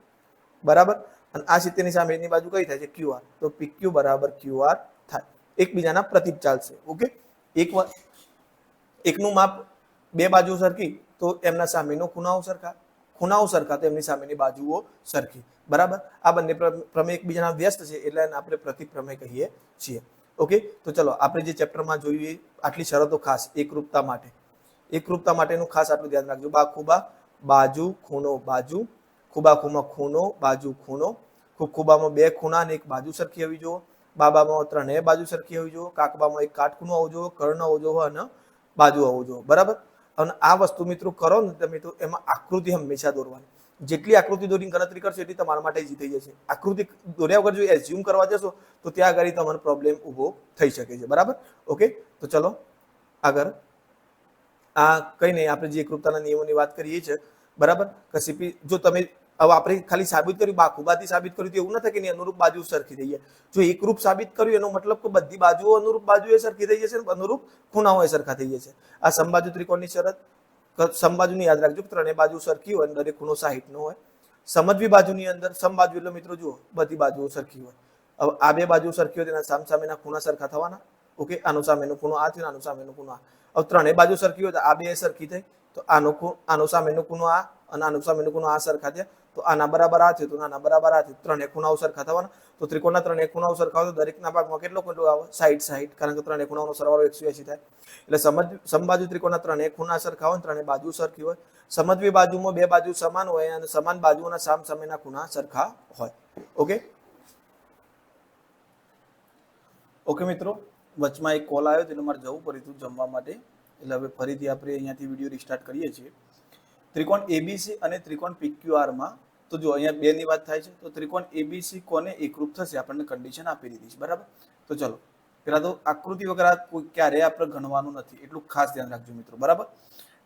બરાબર, અને આ 70 ની સામેની બાજુ કઈ થાય છે? QR. તો PQ બરાબર QR થાય. એકબીજાના પ્રતીક ચાલશે. ઓકે, એકનું માપ બે બાજુ સરખી તો એમના સામેનો ખૂણાઓ સરખા, ખૂણાઓ સરખા તો એમની સામેની બાજુઓ સરખી. બરાબર. આ બંને પ્રમેય એકબીજાના વ્યસ્ત છે એટલે આપણે પ્રતીક પ્રમેય કહીએ છીએ. ઓકે, તો ચલો આપણે જે ચેપ્ટરમાં જોઈએ આટલી શરતો ખાસ એકરૂપતા માટે. એકરૂપતા માટેનું ખાસ આટલું ધ્યાન રાખજો. બા ખૂબા બાજુ ખૂણો બાજુ, ખૂબા ખૂમા ખૂણો બાજુ ખૂણો, ખૂબામાં બે ખૂણા અને એક બાજુ સરખી હોવી જોઈએ. બાબામાં ત્રણેય બાજુ સરખી હોવી જોઈએ. કાકબામાં એક કાટખૂણો હોવો જોઈએ, કર્ણ હોવો જોઈએ અને બાજુ હોવું જોઈએ. બરાબર. અને આ વસ્તુ મિત્રો કરો ને તમે તો એમાં આકૃતિ હંમેશા દોરવાની. જેટલી આકૃતિ દોરીને ગણતરી કરશો એટલી તમારા માટે ઈઝી થઈ જશે. આકૃતિ દોર્યા વગર જો એઝ્યુમ કરવા જશો તો ત્યાં આગળ તમારો પ્રોબ્લેમ ઊભો થઈ શકે છે. બરાબર. ઓકે, તો ચલો આગળ. આ કઈ નહીં, આપણે જે એકરૂપતાના નિયમોની વાત કરીએ છીએ. બરાબર. કસીપી જો તમે હવે આપણે ખાલી સાબિત કર્યું, બાખુબાથી સાબિત કર્યું તો એવું ન થાય કે એની અનુરૂપ બાજુ સરખી થઈ જાય. જો એકરૂપ સાબિત કર્યું એનો મતલબ કે બધી બાજુઓ અનુરૂપ બાજુએ સરખી થઈ જશે, અનુરૂપ ખૂણાઓ સરખા થઈ જશે. આ સમબાજુ ત્રિકોણની શરત. સમબાજુની યાદ રાખજો, ત્રણેય બાજુ સરખી હોય અને દરેક ખૂણો 60 નો હોય. સમજવી બાજુની અંદર સમબાજુ એટલે મિત્રો જુઓ બધી બાજુઓ સરખી હોય. હવે આ બે બાજુ સરખી હોય તેના સામસામેના ખૂણા સરખા થવાના. ઓકે, આનો સામેનો ખૂણો આ થયો, આનો સામેનો ખૂણો આ. હવે ત્રણેય બાજુ સરખી હોય તો આ બે સરખી થઈ તો આનો સામેનો ખૂણો આ અને આનો સામેનો ખૂણો આ સરખા થયા તો આના બરાબર આ થયું તો આના બરાબર આ થયું. ત્રણેય ખૂણાઓ સરખા થવાના. તો ત્રિકોણના ત્રણેય ખૂણાઓ સરખા હોય તો દરેકના ભાગમાં કેટલો ખૂણો આવે? 60 કારણ કે ત્રણેય ખૂણાઓનો સરવાળો 180 થાય. એટલે સમબાજુ ત્રિકોણના ત્રણેય ખૂણા સરખા હોય, ત્રણેય બાજુ સરખી હોય. સમજવી બાજુમાં બે બાજુ સમાન હોય અને સમાન બાજુઓના સામસામેના ખૂણા સરખા હોય. ઓકે ઓકે મિત્રો, વચમાં એક કોલ આવ્યો એટલે મારે જવું પડ્યું હતું જમવા માટે. એટલે હવે ફરીથી આપણે અહીંયાથી વિડીયો રિસ્ટાર્ટ કરીએ છીએ. ત્રિકોણ ABC અને ત્રિકોણ PQR માં તો જો અહીંયા બે ની વાત થાય છે. તો ત્રિકોણ ABC કોને એકરૂપ થશે આપણને કન્ડિશન આપી દીધી છે. બરાબર. તો ચલો પેલા તો આકૃતિ વગર ક્યારે આપણે ગણવાનું નથી એટલું ખાસ ધ્યાન રાખજો મિત્રો. બરાબર.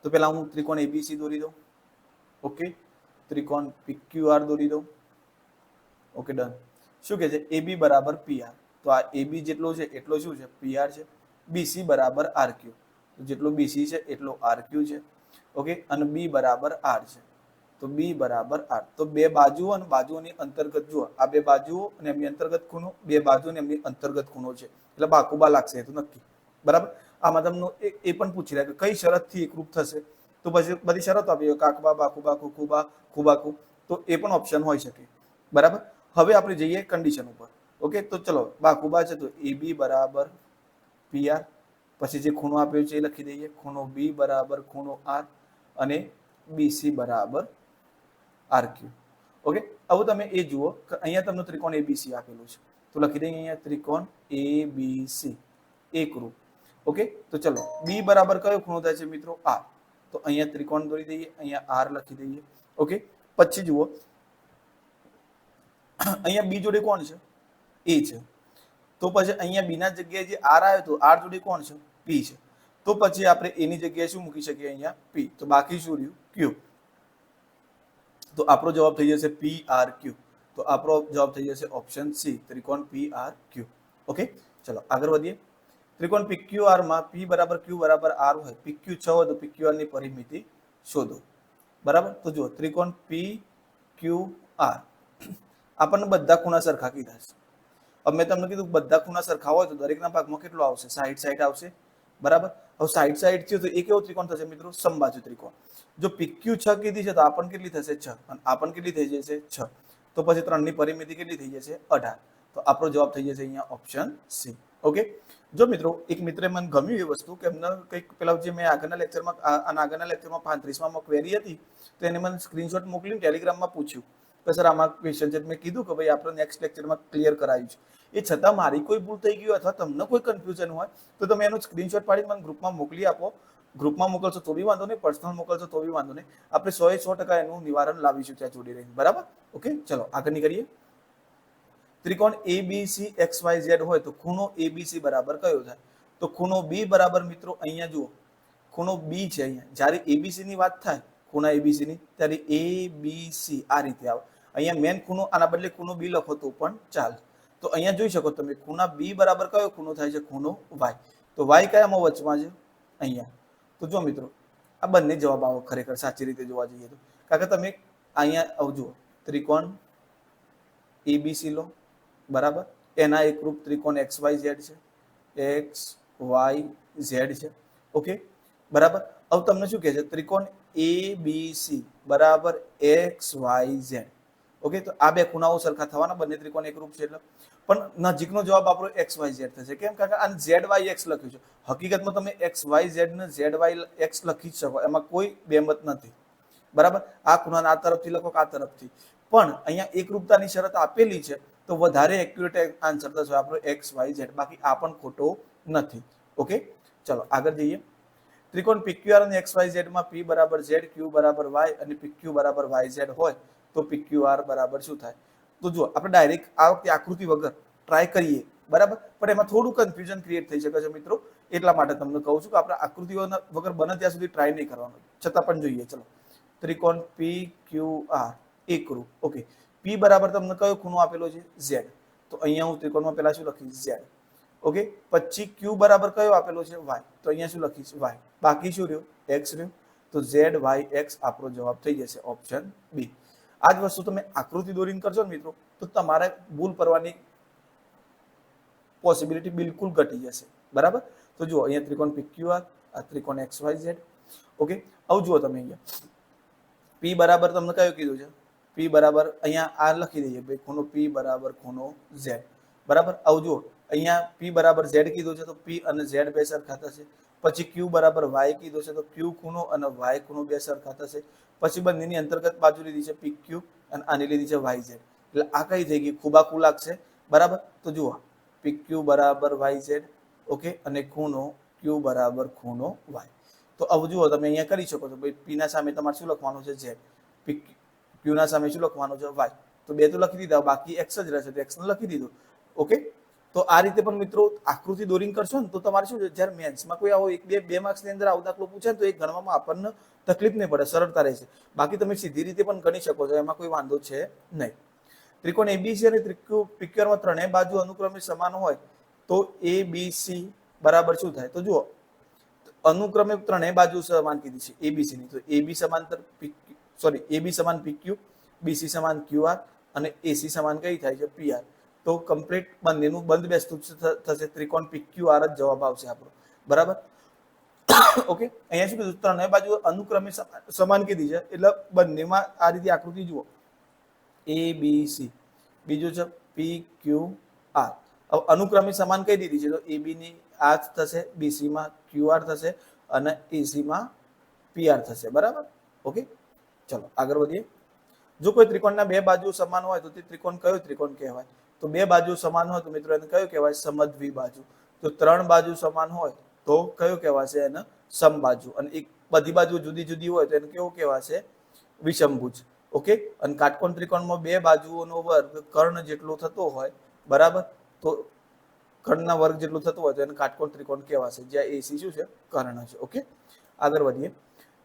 તો પેલા હું ત્રિકોણ ABC દોરી દઉં. ઓકે, ત્રિકોણ PQR દોરી દઉં. Okay, done. શું કહે છે? AB બરાબર PR. તો આ AB જેટલો છે એટલો શું છે? PR છે. BC બરાબર RQ. તો જેટલો BC છે એટલો RQ છે. ઓકે, અને B બરાબર R છે. તો B બરાબર R. તો બે બાજુઓ અને બાજુઓની અંતર્ગત જુઓ, આ બે બાજુઓ અને એમની અંતર્ગત ખૂણો, બે બાજુ અને એમની અંતર્ગત ખૂણો છે એટલે બાકુબા લાગશે તો નક્કી. બરાબર. આમાં તમને એ પણ પૂછી રહ્યા કે કઈ શરતથી એકરૂપ થશે, તો પછી બધી શરતો આપી કાકબા બાકુબા કુકુબા કુબાકુ, તો એ પણ ઓપ્શન હોઈ શકે. બરાબર. હવે આપણે જઈએ કન્ડિશન ઉપર. ઓકે, તો ચલો બાકુબા છે તો AB બરાબર PR, પછી જે ખૂણો આપ્યો છે એ લખી દઈએ. ખૂણો B બરાબર ખૂણો R અને BC બરાબર RQ. ઓકે, હવે તમે એ જુઓ કે અહીંયા તમને ત્રિકોણ ABC આપેલું છે તો લખી દઈએ અહીંયા ત્રિકોણ ABC એકરૂપ. ઓકે, તો ચલો B બરાબર કયો ખૂણો થાય છે મિત્રો? R. તો અહીંયા ત્રિકોણ દોરી દઈએ, અહીંયા R લખી દઈએ. ઓકે, પછી જુઓ અહીંયા B જોડે કોણ છે? A છે. તો પછી અહીંયા B ના જગ્યાએ જે R આવ્યો તો R જોડે કોણ છે? P છે. તો પછી આપણે A ની જગ્યાએ શું મૂકી શકીએ? અહીંયા P. તો બાકી શું રહ્યું? Q. તો આપણો જવાબ થઈ જશે PRQ. તો આપણો જવાબ થઈ જશે ઓપ્શન C, ત્રિકોણ PRQ. ઓકે, ચલો આગળ વધીએ. ત્રિકોણ PQR માં P બરાબર Q બરાબર R હોય, PQ 6 હોય તો PQR ની પરિમિતિ શોધો. બરાબર. તો જુઓ ત્રિકોણ PQR આપણને બધા ખૂણા સરખા કીધા છે. હવે મેં તમને કીધું બધા ખૂણા સરખા હોય તો દરેકના ભાગમાં કેટલો આવશે? 60 આવશે. બરાબર. હવે 60 થયો તો એ કેવો ત્રિકોણ થશે મિત્રો? સમબાજુ ત્રિકોણ. જો PQ 6 કીધી છે તો આપણ કેટલી થશે? 6. અને આપણ કેટલી થઈ જશે? 6. તો પછી 3 ની પરિમિતિ કેટલી થઈ જશે? 18. તો આપણો જવાબ થઈ જશે અહીંયા ઓપ્શન સી. ઓકે. જો મિત્રો એક મિત્રે મને ગમ્યું એ વસ્તુ કે એમને કંઈક પેલા જે મેં આગળના લેક્ચરમાં 35માં ક્વેરી હતી તો એને મને સ્ક્રીનશોટ મોકલીને ટેલિગ્રામમાં પૂછ્યું કે સર આમાં ક્વેશ્ચન છે. મેં કીધું કે ભાઈ આપણે નેક્સ્ટ લેક્ચરમાં ક્લિયર કરાવ્યું છે. એ છતાં મારી કોઈ ભૂલ થઈ ગઈ અથવા તમને કોઈ કન્ફ્યુઝન હોય તો તમે એનો સ્ક્રીનશોટ પાડીને મને ગ્રુપમાં મોકલી આપો. ગ્રુપમાં મોકલશો તો બી વાંધો નહીં, પર્સનલ મોકલશો તો બી વાંધો નહીં. આપણે 100% એનું નિવારણ લાવીશું ત્યાં જોડી રહીને. બરાબર? ઓકે, ચલો આગળની કરીએ. ત્રિકોણ ABC XYZ હોય તો ખૂણો ABC બરાબર કયો થાય? તો ખૂણો B બરાબર મિત્રો અહીંયા જુઓ ખૂણો B છે. અહીંયા જ્યારે ABC ની વાત થાય ખૂણા ABC ની ત્યારે ABC આ રીતે આવે. અહીંયા મેન ખૂણો આના બદલે ખૂણો B લખો તો પણ ચાલે. તો અહીંયા જોઈ શકો તમે ખૂણા B બરાબર કયો ખૂણો થાય છે? ખૂણો Y. તો Y કયામાં વચમાં છે? અહીંયા. તો જો મિત્રો આ બંને જવાબ આવો ખરેખર સાચી રીતે જોવા જઈએ તો. કારણ કે તમે અહીંયા આવજો ત્રિકોણ ABC લો બરાબર, એના એકરૂપ ત્રિકોણ XYZ છે, XYZ છે. ઓકે બરાબર. હવે તમને શું કહે છે? ત્રિકોણ ABC બરાબર XYZ. ઓકે, તો આ બે ખૂણાઓ સરખા થવાના, બંને ત્રિકોણ એકરૂપ છે એટલે. પણ નજીકનો જવાબ આપણો XYZ થશે. કેમ? કારણ કે આ ZYX લખ્યું છે. હકીકતમાં તમે XYZ ને ZYX લખી જ શકો, એમાં કોઈ બેમત નથી. બરાબર. આ ખૂણાને આ તરફથી લખો કે આ તરફથી, પણ અહીંયા એકરૂપતાની શરત આપેલી છે તો વધારે એક્યુરેટ આન્સર થશે આપણો XYZ. બાકી આ પણ ખોટો નથી. ઓકે, ચલો આગળ જઈએ. ત્રિકોણ PQR અને XYZ માં P બરાબર Z, Q બરાબર Y અને PQ બરાબર YZ હોય તો PQR બરાબર શું થાય? તો જુઓ આપણે ડાયરેક્ટ આ વખતે આકૃતિ વગર ટ્રાય કરીએ. બરાબર, પણ એમાં થોડું કન્ફ્યુઝન ક્રિએટ થઈ શકે છે મિત્રો. એટલા માટે તમને કહું છું કે આપણે આકૃતિઓ વગર બને ત્યાં સુધી ટ્રાય નહીં કરવાનું. છતાં પણ જોઈએ. ચલો, ત્રિકોણ PQR એકરૂપ. ઓકે, P બરાબર તમને કયો ખૂણો આપેલો છે? Z. તો અહીંયા હું ત્રિકોણમાં પહેલા શું લખીશ? Z. ઓકે, પછી Q બરાબર કયો આપેલો છે? Y. તો અહીંયા શું લખીશ? Y. બાકી શું રહ્યું? X રહ્યું. તો ZYX આપણો જવાબ થઈ જશે ઓપ્શન B. આ જ વસ્તુ તમે આકૃતિ દોરીને કરશો ને મિત્રો તો તમારે ભૂલ પડવાની પોસિબિલિટી બિલકુલ ઘટી જશે. બરાબર. તો જુઓ અહીંયા ત્રિકોણ PQR, આ ત્રિકોણ XYZ. ઓકે, આવું જુઓ તમે અહીંયા P બરાબર તમને કયો કીધું છે? P બરાબર અહીંયા આ લખી દઈએ ભાઈ, ખૂણો P બરાબર ખૂણો Z. બરાબર. આવું જુઓ અહીંયા P બરાબર Z કીધું છે તો P અને Z બે સરખા થશે. પછી Q બરાબર Y કીધું છે તો Q ખૂણો અને Y ખૂણો બે સરખા થશે. પછી બંનેની અંતર્ગત બાજુ લીધી છે PQ અને આની લીધી છે YZ. એટલે આ કઈ થઈ ગઈ? ખૂબાખૂ લાગશે. બરાબર. તો જુઓ PQ બરાબર YZ. ઓકે, અને ખૂણો Q બરાબર ખૂણો Y. તો આવું જુઓ તમે અહીંયા કરી શકો છો ભાઈ. P ના સામે તમારે શું લખવાનું છે? Z. Q ના સામે શું લખવાનું છે? Y. તો બે તો લખી દીધા, બાકી X જ રહેશે તો X ને લખી દીધું. ઓકે, તો આ રીતે પણ મિત્રો આકૃતિ દોરીને કરશો ને તો તમારે શું છે, જ્યારે મેથ્સમાં કોઈ આવો બે માર્ક્સની અંદર આવો દાખલો પૂછે તો એ ગણવામાં આપણને તકલીફ નહીં પડે, સરળતા રહેશે. બાકી તમે સીધી રીતે પણ ગણી શકો છો, એમાં કોઈ વાંધો છે નહીં. ત્રિકોણ ABC અને PQRમાં ત્રણેય બાજુ અનુક્રમે સમાન હોય તો ABC બરાબર શું થાય? તો જુઓ અનુક્રમે ત્રણેય બાજુ સમાન કીધી છે ABC ની. તો AB સમાંતર AB સમાન PQ, BC સમાન QR અને AC સમાન કઈ થાય છે? PR. તો કમ્પ્લીટ બંનેનું બંધ બેસતું થશે. ત્રિકોણ PQR જ જવાબ આવશે આપણો. બરાબર. ઓકે, અહીંયા શું કીધું? ત્રણેય બાજુ અનુક્રમે સમાન કીધી છે એટલે બંનેમાં આ રીતે આકૃતિ જુઓ ABC, બીજું છે PQR. હવે અનુક્રમે સમાન કઈ દીધી છે? તો AB ની આ થશે, BC માં QR થશે અને AC માં PR થશે. બરાબર. ઓકે, ચલો આગળ વધીએ. જો કોઈ ત્રિકોણના બે બાજુ સમાન હોય તો તે ત્રિકોણ કયો ત્રિકોણ કહેવાય? તો બે બાજુ સમાન હોય તો મિત્રો એને કયો કહેવાય? સમદ્વિ બાજુ. તો ત્રણ બાજુ સમાન હોય તો કયો કહેવાશે? એને સમબાજુ. અને એક બધી બાજુ જુદી જુદી હોય તો એને કેવું કહેવાશે? વિષમભુજ. ઓકે, અને કાટકોણ ત્રિકોણમાં બે બાજુઓનો વર્ગ કર્ણ જેટલો થતો હોય, બરાબર, તો કર્ણના વર્ગ જેટલું થતું હોય તો એને કાટકોણ ત્રિકોણ કહેવાશે, જ્યાં AC શું છે? કર્ણ છે. ઓકે, આગળ વધીએ.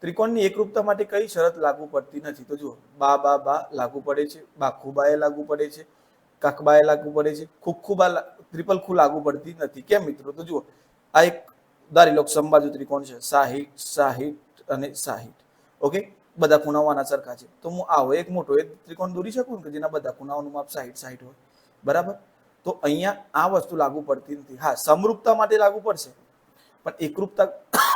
ત્રિકોણની એકરૂપતા માટે કઈ શરત લાગુ પડતી નથી? તો જુઓ બા લાગુ પડે છે, બાખુબાએ લાગુ પડે છે, કાકબાએ લાગુ પડે છે, ખુખુબા ત્રિપલ ખુ લાગુ પડતી નથી. કેમ મિત્રો? તો જુઓ આ એક ધારી લો સમબાજુ ત્રિકોણ છે, 60 60 અને 60. ઓકે, બધા ખૂણાઓ આના સરખા છે તો હું આવો એક મોટો એક ત્રિકોણ દોરી શકું કે જેના બધા ખૂણાઓનું માપ 60 60 હોય. બરાબર. તો અહીંયા આ વસ્તુ લાગુ પડતી નથી. હા, સમરૂપતા માટે લાગુ પડશે પણ એકરૂપતા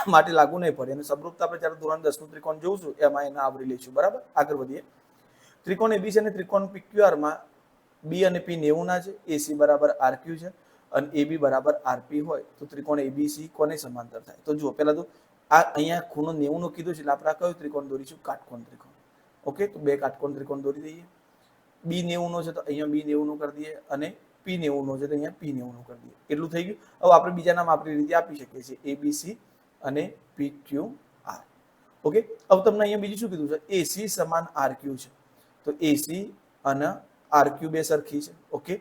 માટે લાગુ નહીં પડે. અને સમરૂપતા આપણે જ્યારે ધોરણ 10 નું ત્રિકોણ જોઈશું એમાં એને આવરી લઈશું. બરાબર. આગળ વધીએ. ત્રિકોણ ABC અને ત્રિકોણ PQR માં બી અને પી 90 ના છે, એસી બરાબર આરક્યુ છે અને એબી બરાબર આરપી હોય તો ત્રિકોણ એબીસી કોને સમાંતર થાય? તો જુઓ પહેલા તો આ અહીંયા ખૂણો 90 નો કીધું છે એટલે આપણે કયું ત્રિકોણ દોરીશું? કાટકોણ ત્રિકોણ. ઓકે, તો બે કાટકોણ ત્રિકોણ દોરી દઈએ. બી 90 નો છે તો અહીંયા બી 90 નું કરી દઈએ અને પી 90 નો છે તો અહીંયા પી 90 નું કરી દઈએ. એટલું થઈ ગયું. હવે આપણે બીજા નામ આપણી રીતે આપી શકીએ છીએ, એબીસી અને પી ક્યુ આર. ઓકે, હવે તમને અહીંયા બીજું શું કીધું છે? એસી સમાન આરક્યુ છે, તો એસી અને આરક્યુ બે સરખી છે. ઓકે,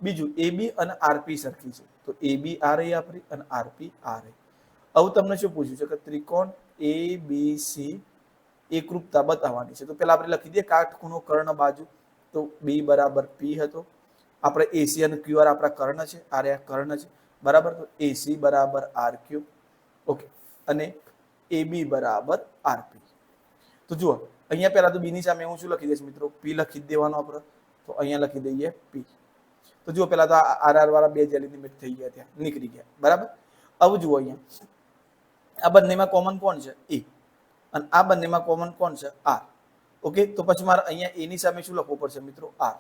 બીજું એબી અને આરપી સરખી છે, તો એબી આર એ આપણી અને આરપી આર એ. હવે તમને શું પૂછ્યું છે કે ત્રિકોણ એબીસી એકરૂપતા બતાવવાની છે, તો પેલા આપણે લખી દઈએ કાટખૂણો કર્ણ બાજુ, તો બી બરાબર પી હતો. આપણે એસી અને ક્યુઆર આપણા કર્ણ છે, આર એ કર્ણ છે બરાબર, તો એસી બરાબર આર ક્યુ. ઓકે, અને એબી બરાબર આરપી. તો જુઓ અહીંયા પહેલા તો બી ની સામે હું શું લખી દઈશ મિત્રો? પી લખી દેવાનો આપણે, તો અહીંયા લખી દઈએ પી. તો જુઓ પહેલા તો આર આર વાળા બે જ એલિમેન્ટ થઈ ગયા, ત્યાં નીકળી ગયા બરાબર. હવે જુઓ અહીંયા આ બંનેમાં કોમન કોણ છે? એ, અને આ બંનેમાં કોમન કોણ છે? આર. ઓકે, તો પછી મારે અહીંયા એ ની સામે શું લખવું પડશે મિત્રો? આર.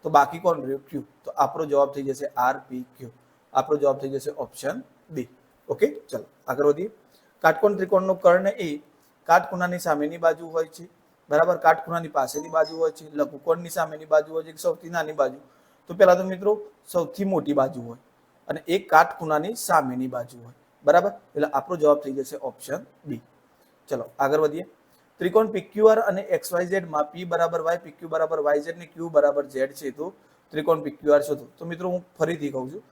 તો બાકી કોણ રહ્યું? ક્યુ. તો આપણો જવાબ થઈ જશે આર પી ક્યુ. આપણો જવાબ થઈ જશે ઓપ્શન બી. ઓકે, ચલો આગળ વધીએ. કાટકોણ ત્રિકોણનો કર્ણ એ કાટખૂણાની સામેની બાજુ હોય છે બરાબર, કાટખૂણાની પાસેની બાજુ હોય છે, લઘુકોણની સામેની બાજુ હોય છે, સૌથી નાની બાજુ. તો પહેલા તો મિત્રો સૌથી મોટી બાજુ હોય અને એક કાટખૂણાની સામેની બાજુ હોય બરાબર, એટલે આપણો જવાબ થઈ જશે ઓપ્શન બી. ચલો આગળ વધીએ. ત્રિકોણ PQR અને XYZ માં P બરાબર Y, PQ બરાબર YZ ને Q બરાબર Z છે, તો ત્રિકોણ PQR શોધો. તો મિત્રો હું ફરીથી કહું છું,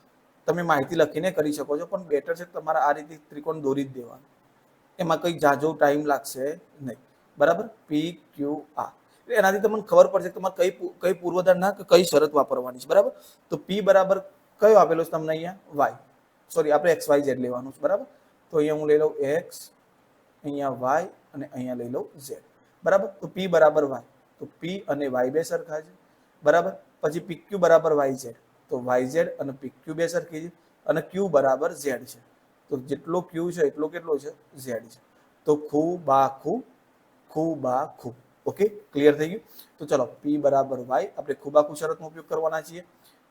તમે માહિતી લખીને કરી શકો છો, પણ બેટર છે તમારે આ રીતે ત્રિકોણ દોરી જ દેવાનું, એમાં કંઈ જાજો ટાઈમ લાગશે નહીં બરાબર. PQR એનાથી તમને ખબર પડશે કે તમારે કઈ પૂર્વધારણા કે કઈ શરત વાપરવાની છે બરાબર. તો P બરાબર કયો આપેલો છે તમને? અહીંયા Y, સોરી આપણે XYZ લેવાનું છે બરાબર. તો અહીંયા હું લઈ લઉં X, અહીંયા Y અને અહીંયા લઈ લઉં Z બરાબર. તો P બરાબર Y, તો P અને Y બે સરખા છે બરાબર. પછી PQ બરાબર YZ, તો YZ અને PQ બે સરખી છે અને Q બરાબર Z છે, તો જેટલો Q છે એટલો કેટલો છે? Z છે. તો ખૂબાખૂ ખૂબાખૂ. ઓકે, ક્લિયર થઈ ગયું. તો ચલો P બરાબર Y, આપણે ખૂબાખૂ શરતનો ઉપયોગ કરવાના છીએ.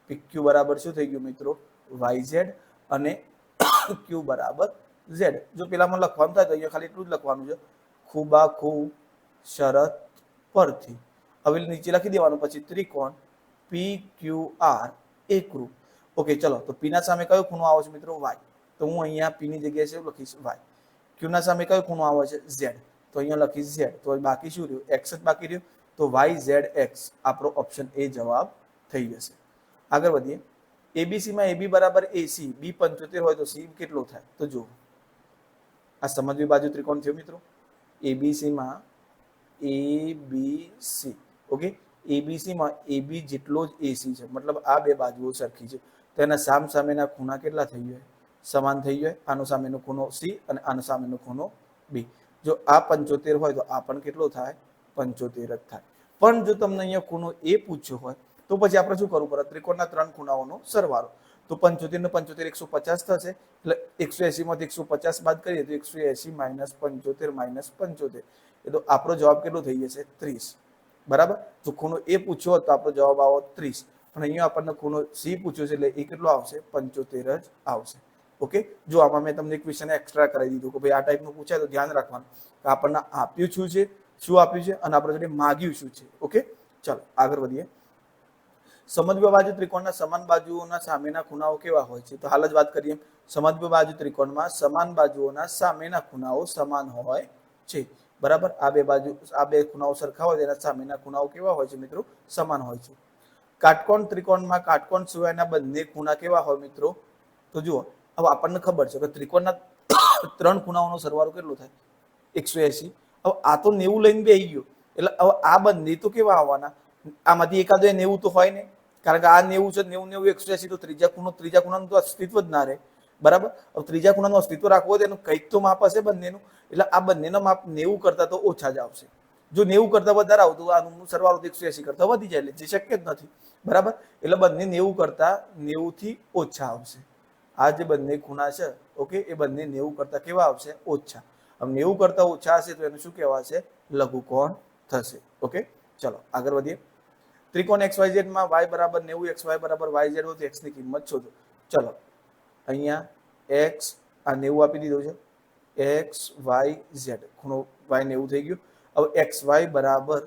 PQ બરાબર શું થઈ ગયું મિત્રો? YZ અને Q બરાબર Z. જો પેલામાં લખવાનું થાય તો અહીંયા ખાલી એટલું જ લખવાનું છે, ખૂબાખૂ શરત પરથી. હવે નીચે લખી દેવાનું, પછી ત્રિકોણ PQR એકરૂપ. ઓકે, ચલો તો P ના સામે કયો ખૂણો આવે છે મિત્રો? Y. તો હું અહીંયા P ની જગ્યાએ શું લખીશ? Y. Q ના સામે કયો ખૂણો આવે છે? Z. તો અહીંયા લખીશ Z. તો બાકી શું રહ્યું? X જ બાકી રહ્યું, તો YZX આપણો ઓપ્શન એ જવાબ થઈ જશે. આગળ વધીએ. એબીસી માં AB બરાબર AC, B 75 હોય તો C કેટલો થાય? તો જુઓ આ સમજવી બાજુ ત્રિકોણ થયો મિત્રો. એબીસી માં ABC, ઓકે, એબીસી માં AB જેટલો જ AC છે, મતલબ આ બે બાજુઓ સરખી છે, તો એના સામેના ખૂણા કેટલા થઈ જાય? સમાન થઈ જાય. આનો સામેનો ખૂણો C અને આનો સામેનો ખૂણો B. જો આ 75 હોય તો આ પણ કેટલો થાય? 75 જ થાય. પણ જો તમને અહીંયા ખૂણો A પૂછ્યો હોય તો પછી આપણે શું કરવું પડે? ત્રિકોણના ત્રણ ખૂણાઓનો સરવાળો. તો 75 ને 75 150 થશે, એટલે 180 માંથી 150 બાદ કરીએ તો 180 માઇનસ 75 માઇનસ 75, એ તો આપણો જવાબ કેટલો થઈ જશે? 30 બરાબર. જો ખૂણો A પૂછ્યો હોત તો આપણો જવાબ આવો 30, પણ અહીંયા આપણને ખૂણો C પૂછ્યો છે એટલે એ કેટલો આવશે? 75 જ આવશે. ઓકે, જો આમાં મેં તમને ક્વેશ્ચન એક્સ્ટ્રા કરાવી દીધું કે ભાઈ આ ટાઈપનું પૂછાય તો ધ્યાન રાખવાનું કે આપણને આપ્યું શું છે, શું આપ્યું છે અને આપણે જોડે માગ્યું શું છે. ઓકે, ચાલો આગળ વધીએ. સમદ્વિ બાજુ ત્રિકોણના સમાન બાજુઓના સામેના ખૂણાઓ કેવા હોય છે? તો હાલ જ વાત કરીએ. સમદ્વિ બાજુ ત્રિકોણમાં સમાન બાજુઓના સામેના ખૂણાઓ સમાન હોય છે બરાબર. આ બે ખૂણાઓ સરખા હોય તેના સામેના ખૂણાઓ કેવા હોય છે મિત્રો? સમાન હોય છે. કાટકોણ ત્રિકોણમાં કાટકોણ સિવાયના બંને ખૂણા કેવા હોય મિત્રો? તો જુઓ હવે આપણને ખબર છે કે ત્રિકોણના ત્રણ ખૂણાઓનો સરવાળો કેટલો થાય? 180. હવે આ તો 90 લઈને બેસી ગયો, એટલે હવે આ બંને તો કેવા આવવાના? આમાંથી એકાદો 90 તો હોય ને, કારણ કે આ 90 છે, 90 90 180, તો ત્રીજા ખૂણાનું તો અસ્તિત્વ જ ના રહે બરાબર. હવે ત્રીજા ખૂણાનું અસ્તિત્વ રાખવું હોય તો એનું કંઈક તો માપ હશે બંનેનું, એટલે આ બંનેનો માપ 90 કરતા તો ઓછા જ આવશે. જો 90 કરતા વધારે આવતું આનું સરવાળો 180 કરતા વધી જાય, એટલે જે શક્ય જ નથી બરાબર. એટલે બંને 90 કરતા 90 થી ઓછા આવશે. આ જે બંને ખૂણા છે ઓકે, એ બંને 90 કરતા કેવા આવશે? ઓછા. હવે 90 કરતા ઓછા હશે તો એનું શું કહેવાશે? લઘુકોણ થશે. ઓકે, ચલો આગળ વધીએ. ત્રિકોણ XYZ માં y બરાબર 90, xy બરાબર yz હોય તો x ની કિંમત શોધો. ચલો અહીંયા x આ 90 આપી દીધું છે, x y z, ખૂણો y 90 થઈ ગયું. હવે xy બરાબર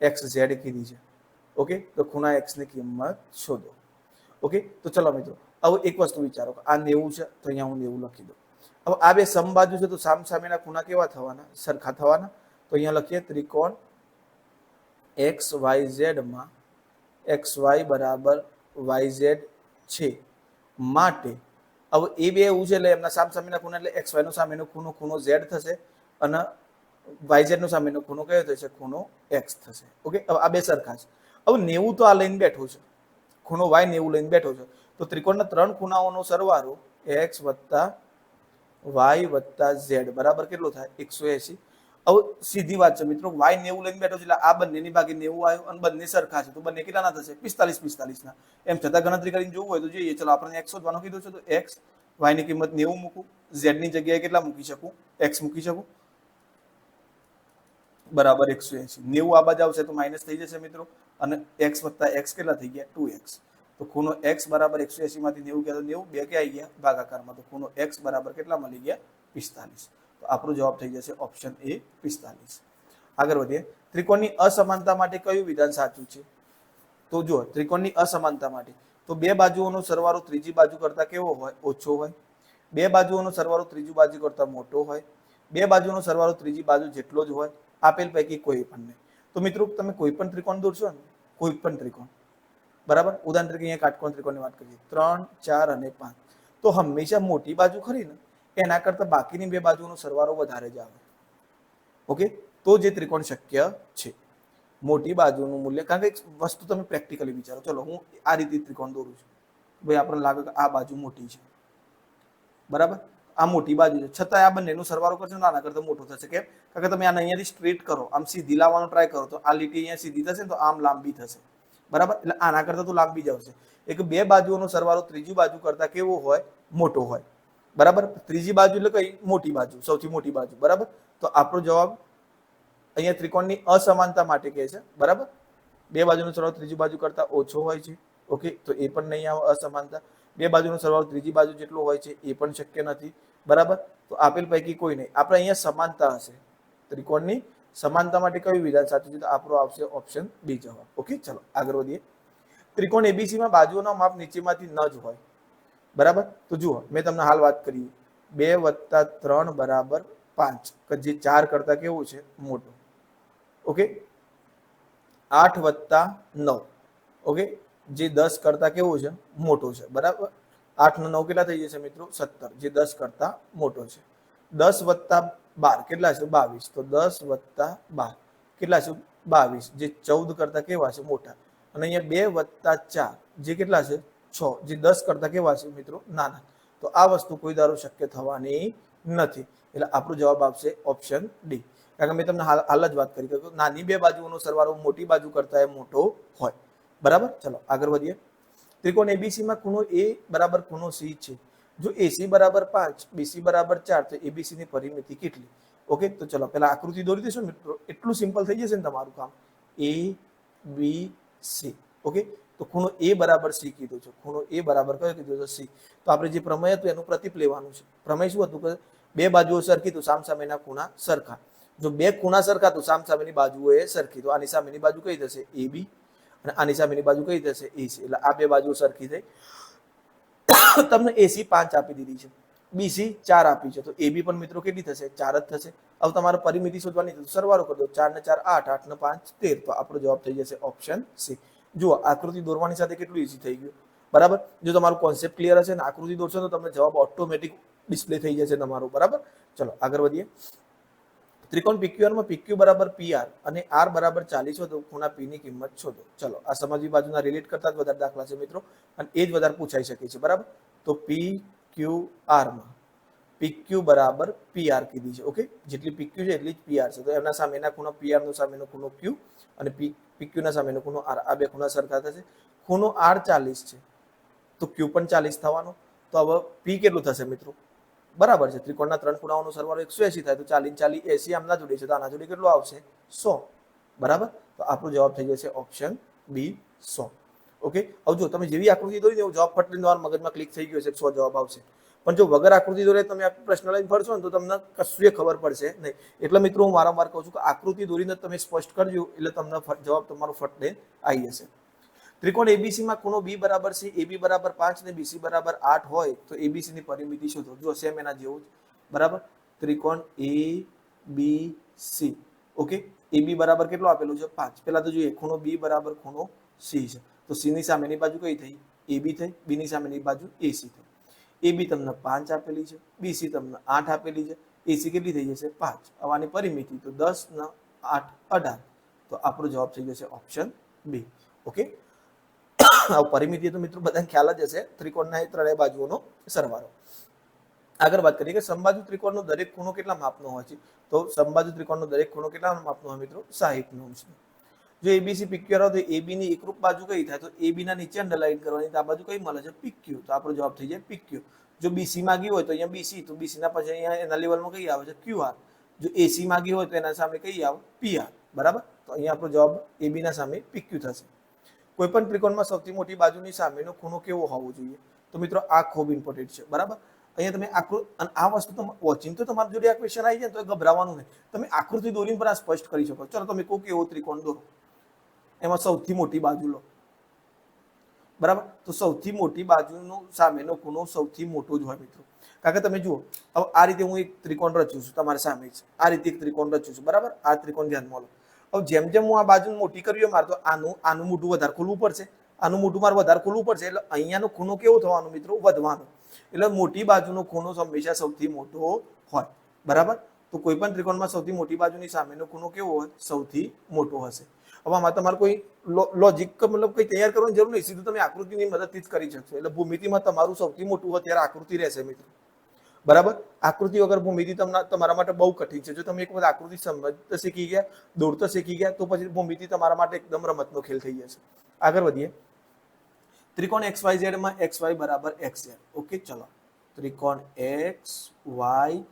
xz કીધી છે. ઓકે, તો ખૂણા x ની કિંમત શોધો. ઓકે, તો ચલો મિત્રો હવે એક વસ્તુ વિચારો કે આ 90 છે તો અહીંયા હું 90 લખી દઉં. હવે આ બે સમબાજુ છે તો સામસામેના ખૂણા કેવા થવાના? સરખા થવાના. તો અહીંયા લખીએ ત્રિકોણ XYZ માં xy બરાબર yz છે માટે હવે એ બે એવું છે એટલે એમના સામસામેના ખૂણા એટલે xy નો સામેનો ખૂણો ખૂણો z થશે અને yz નો સામેનો ખૂણો કયો થશે? ખૂણો x થશે. ઓકે, હવે આ બે સરખા છે. હવે 90 તો આ લઈને બેઠો છે, ખૂણો y 90 લઈને બેઠો છે, તો ત્રિકોણના ત્રણ ખૂણાઓનો સરવાળો x વત્તા y વત્તા z બરાબર કેટલો થાય? 180. હવે સીધી વાત છે મિત્રો, y 90 લઈને બેઠો છે એટલે આ બંનેની ભાગે 90 આવ્યો અને બંને સરખા છે તો બંને કેટલાના થશે? 45 ના. એમ છતાં ગણતરી કરીને જોવું હોય તો જોઈએ. ચલો આપણને x શોધવાનું કીધું છે તો x y ની કિંમત 90 મૂકું, z ની જગ્યાએ કેટલા મૂકી શકું? x મૂકી શકું બરાબર 180. 90 આ બાજુ આવશે તો માઇનસ થઈ જશે મિત્રો અને x વત્તા x કેટલા થઈ ગયા? 2x. તો ખૂણો x બરાબર 180 માંથી 90 ગયા તો 90 બે કે આવી ગયા ભાગાકારમાં, તો ખૂણો x બરાબર કેટલા મળી ગયા? 45. તો આપણો જવાબ થઈ જશે ઓપ્શન એ 45. આગળ વધીએ. ત્રિકોણની અસમાનતા માટે કયું વિધાન સાચું છે? તો જુઓ, ત્રિકોણની અસમાનતા માટે તો બે બાજુઓનો સરવાળો ત્રીજી બાજુ કરતા કેવો હોય? ઓછો હોય. બે બાજુઓનો સરવાળો ત્રીજી બાજુ કરતા મોટો હોય. બે બાજુનો સરવાળો ત્રીજી બાજુ જેટલો જ હોય. આપેલ પૈકી કોઈ પણ નહીં. તો મિત્રો તમે કોઈ પણ ત્રિકોણ દોરશો ને, કોઈ પણ ત્રિકોણ બરાબર, ઉદાહરણ તરીકે અહીંયા કાટકોણ ત્રિકોણની વાત કરીએ 3, 4 અને 5, તો હંમેશા મોટી બાજુ ખરી ને એના કરતા બાકીની બે બાજુનો સરવાળો વધારે જ આવે. ઓકે, તો જે ત્રિકોણ શક્ય છે. મોટી બાજુનું મૂલ્ય, કારણ કે એક વસ્તુ તમે પ્રેક્ટિકલી વિચારો. ચલો હું આ રીતે ત્રિકોણ દોરું છું, ભાઈ આપણને લાગે કે આ બાજુ મોટી છે બરાબર, આ મોટી બાજુ છે, છતાં આ બંનેનો સરવાળો કરશો નાના કરતા મોટો થશે. કેમ? કારણ કે તમે આને અહીંયાથી સ્ટ્રેટ કરો, આમ સીધી લાવવાનો ટ્રાય કરો તો આ લીટી અહીંયા સીધી થશે ને તો આમ લાંબી થશે બરાબર, એટલે આના કરતા તો લાંબી જ આવશે. એક બે બાજુઓનો સરવાળો ત્રીજી બાજુ કરતા કેવો હોય? મોટો હોય બરાબર. ત્રીજી બાજુ એટલે કઈ? મોટી બાજુ, સૌથી મોટી બાજુ બરાબર. તો આપણો જવાબ અહીંયા ત્રિકોણની અસમાનતા માટે કહે છે બરાબર. બે બાજુનો સરવાળો ત્રીજી બાજુ કરતા ઓછો હોય છે. ઓકે, તો એ પણ નહીં આવે અસમાનતા. બે બાજુનો સરવાળો ત્રીજી બાજુ જેટલો હોય છે એ પણ શક્ય નથી બરાબર. તો આપેલ પૈકી કોઈ નહીં. આપણે અહીંયા સમાનતા હશે. ત્રિકોણની સમાનતા માટે કયું વિધાન સાચું છે? તો આપણો આવશે ઓપ્શન બી જવાબ. ઓકે, ચલો આગળ વધીએ. ત્રિકોણ એબીસી માં બાજુઓના માપ નીચેમાંથી ન જ હોય બરાબર. તો જુઓ, મેં તમને હાલ વાત કરી 2 + 3 = 5, કે જે 4 કરતા કેવું છે? મોટું. ઓકે, 8 + 9, ઓકે, જે 10 કરતા કેવું છે? મોટો છે બરાબર. 8 ને 9 કેટલા થઈ જશે મિત્રો? 17, જે 10 કરતા મોટો છે. 10 + 12 કેટલા છે? 22. તો 10 + 12 કેટલા છે? 22, જે 14 કરતા કેવા છે? મોટા. અને અહીંયા 2 + 4 જે કેટલા છે? 6, જે 10 કરતા કેવા છે મિત્રો? નાના. તો આ વસ્તુ કોઈ દારો શક્ય થવાની નથી. એટલે આપણો જવાબ આવશે ઓપ્શન ડી. કારણ કે મેં તમને હાલ જ વાત કરી કે નાની બે બાજુઓનો સરવાળો મોટી બાજુ કરતા એ મોટો હોય બરાબર. ચલો આગળ વધીએ. ત્રિકોણ એબીસી માં ખૂણો એ બરાબર ખૂણો સી છે. જો એસી બરાબર 5, બીસી બરાબર 4, તો એબીસી ની પરિમિતિ કેટલી? ઓકે, તો ચલો પહેલા આકૃતિ દોરી દઈશું મિત્રો, એટલું સિમ્પલ થઈ જશે ને તમારું કામ. એ બી સી. ઓકે, તો ખૂણો એ બરાબર સી કીધું છે. ખૂણો એ બરાબર કયો કીધું છે? સી. તો આપણે જે પ્રમેય હતું એનું પ્રતીપ લેવાનું છે. પ્રમેય શું હતું? કે બે બાજુઓ સરખી તો સામસામેના ખૂણા સરખા. જો બે ખૂણા સરખા તો સામસામેની બાજુઓ એ સરખી. તો આની સામેની બાજુ કઈ થશે? એ બી, અને આની સામેની બાજુ કઈ થશે? A C. એટલે આ બે બાજુઓ સરખી થઈ. તમને એસી 5 આપી દીધી છે, બીસી 4 આપી છે, તો એબી પણ મિત્રો કેટલી થશે? 4 જ થશે. હવે તમારે પરિમિતિ શોધવાની છે, સરવાળો કરી દો. 4 ને 4 8, 8 ને 5 13. તો આપણો જવાબ થઈ જશે ઓપ્શન સી. જુઓ, આકૃતિ દોરવાની સાથે કેટલું ઈઝી થઈ ગયું બરાબર. જો તમારું કોન્સેપ્ટ ક્લિયર હશે ને આકૃતિ દોરશો તો તમને જવાબ ઓટોમેટિક ડિસ્પ્લે થઈ જશે તમારું બરાબર. ચલો આગળ વધીએ. ત્રિકોણ PQR માં PQ બરાબર PR અને R બરાબર 40 હોય તો ખૂણા P ની કિંમત શોધો. ચલો આ સમજવી બાજુના રિલેટ કરતા જ વધારે દાખલા છે મિત્રો, અને એ જ વધારે પૂછાઈ શકે છે બરાબર. તો PQR માં PQ બરાબર PR કીધી છે. ઓકે, જેટલી PQ છે એટલી જ PR છે. તો એમના સામેના ખૂણો PR નો સામેનો ખૂણો Q અને PQ ના સામેનો ખૂણો R, આ બે ખૂણા સરખા થશે. ખૂણો R 40 છે તો Q પણ 40 થવાનો. તો હવે P કેટલું થશે મિત્રો? બરાબર છે, ત્રિકોણના ત્રણ ખૂણાઓનો સરવાળો 180 થાય તો 40 40 80 આમના જોડે છે તો આના જોડે કેટલું આવશે? 100 બરાબર. તો આપણો જવાબ થઈ જશે ઓપ્શન બી 100. ઓકે, હવે જો તમે જેવી આકૃતિ દોરી ને જવાબ ફટ તમારા મગજમાં ક્લિક થઈ ગયો છે, 100 જવાબ આવશે. પણ જો વગર આકૃતિ દોરે તમે આ પ્રશ્ન લઈને ફરશો ને તો તમને કશું ખબર પડશે નહીં. એટલે મિત્રો હું વારંવાર કહું છું કે આકૃતિ દોરીને તમે સ્પષ્ટ કરજો એટલે તમને જવાબ તમારો ફટ લઈને આવી જશે. ત્રિકોણ એબીસી માં ખૂણો બી બરાબર છે, એબી બરાબર 5 ને બીસી બરાબર 8 હોય તો એબીસી ની પરિમિતિ શોધો. જો સેમ એના જેવું જ બરાબર. ત્રિકોણ એ બી સી. ઓકે, એબી બરાબર કેટલો આપેલું છે 5. પહેલા તો જોઈએ ખૂણો બી બરાબર ખૂણો સી છે, તો સી ની સામેની બાજુ કઈ થઈ? એબી થઈ. બી ની સામેની બાજુ એસી થઈ. એબી તમને 5 આપેલી છે, બીસી તમને 8 આપેલી છે, એસી કેટલી થઈ જશે 5. આની પરિમિતિ તો 10 ને 8 18. તો આપણો જવાબ થઈ જશે ઓપ્શન બી. ઓકે, આ પરિમિતિ તો મિત્રો બધાને ખ્યાલ જ હશે, ત્રિકોણના ત્રણેય બાજુઓનો સરવાળો. આગળ વાત કરીએ કે સમબાજુ ત્રિકોણનો દરેક ખૂણો કેટલા માપનો હોય છે? તો સમબાજુ ત્રિકોણનો દરેક ખૂણો કેટલા માપનો હોય મિત્રો? 60 નો છે. જો એબીસી પીક્યુ હોય તો એબી ની એકરૂપ બાજુ કઈ થાય? તો એબી ના નીચે અંડરલાઈન કરવાની, તો આ બાજુ કઈ મળે છે? પીક્યુ. તો આપણો જવાબ થઈ જાય પીક્યુ. જો બીસી માંગી હોય તો અહીંયા બીસી, તો બીસી ના પછી અહીંયા એના લેવલમાં કઈ આવે છે? ક્યુઆર. જો એસી માંગી હોય તો એના સામે કઈ આવે? પીઆર. બરાબર. તો અહીંયા આપણો જવાબ એબી ના સામે પીક્યુ થશે. કોઈ પણ ત્રિકોણમાં સૌથી મોટી બાજુની સામેનો ખૂણો કેવો હોવો જોઈએ? તો મિત્રો આ ખૂબ ઇમ્પોર્ટન્ટ છે. બરાબર. અહીંયા તમે આ વસ્તુ તો વોચિંગ તો તમારી જોડે આ ક્વેશ્ચન આવી જાય તો ગભરાવાનું નહીં. તમે આકૃતિ દોરીને પણ આ સ્પષ્ટ કરી શકો. ચલો તમે કહો કે એવો ત્રિકોણ દોરો, એમાં સૌથી મોટી બાજુ લો. બરાબર. તો સૌથી મોટી બાજુનો સામેનો ખૂણો સૌથી મોટો જ હોય મિત્રો. કારણ કે તમે જુઓ, હવે આ રીતે હું એક ત્રિકોણ રચું છું તમારી સામે જ. આ રીતે એક ત્રિકોણ રચું છું. બરાબર. આ ત્રિકોણ ધ્યાનમાં લો. હવે જેમ જેમ હું આ બાજુ મોટી કર્યું મારે તો આનું મોઢું વધારે ખોલવું પડશે. આનું મોઢું મારે વધારે ખોલવું પડશે. એટલે અહીંયાનો ખૂણો કેવો થવાનો મિત્રો? વધવાનો. એટલે મોટી બાજુનો ખૂણો હંમેશા સૌથી મોટો હોય. બરાબર. તો કોઈ પણ ત્રિકોણમાં સૌથી મોટી બાજુની સામેનો ખૂણો કેવો હોય? સૌથી મોટો હશે. હવે આમાં તમારે કોઈ લોજિક મતલબ કંઈ તૈયાર કરવાની જરૂર નહીં, સીધું તમે આકૃતિની મદદથી જ કરી શકશો. એટલે ભૂમિતિમાં તમારું સૌથી મોટું હોય ત્યારે આકૃતિ રહેશે મિત્રો. બરાબર. આકૃતિ વગર ભૂમિતિ તમારા માટે બહુ કઠિન છે. જો તમે એક વખત આકૃતિ સમજતા શીખી ગયા, દોડતા શીખી ગયા, તો પછી ભૂમિતિ તમારા માટે એકદમ રમતનો ખેલ થઈ જશે. આગળ વધીએ. ત્રિકોણ એક્સ વાય ઝેડ માં એક્સ વાય બરાબર એક્સ ઝેડ. ઓકે, ચલો. ત્રિકોણ X Y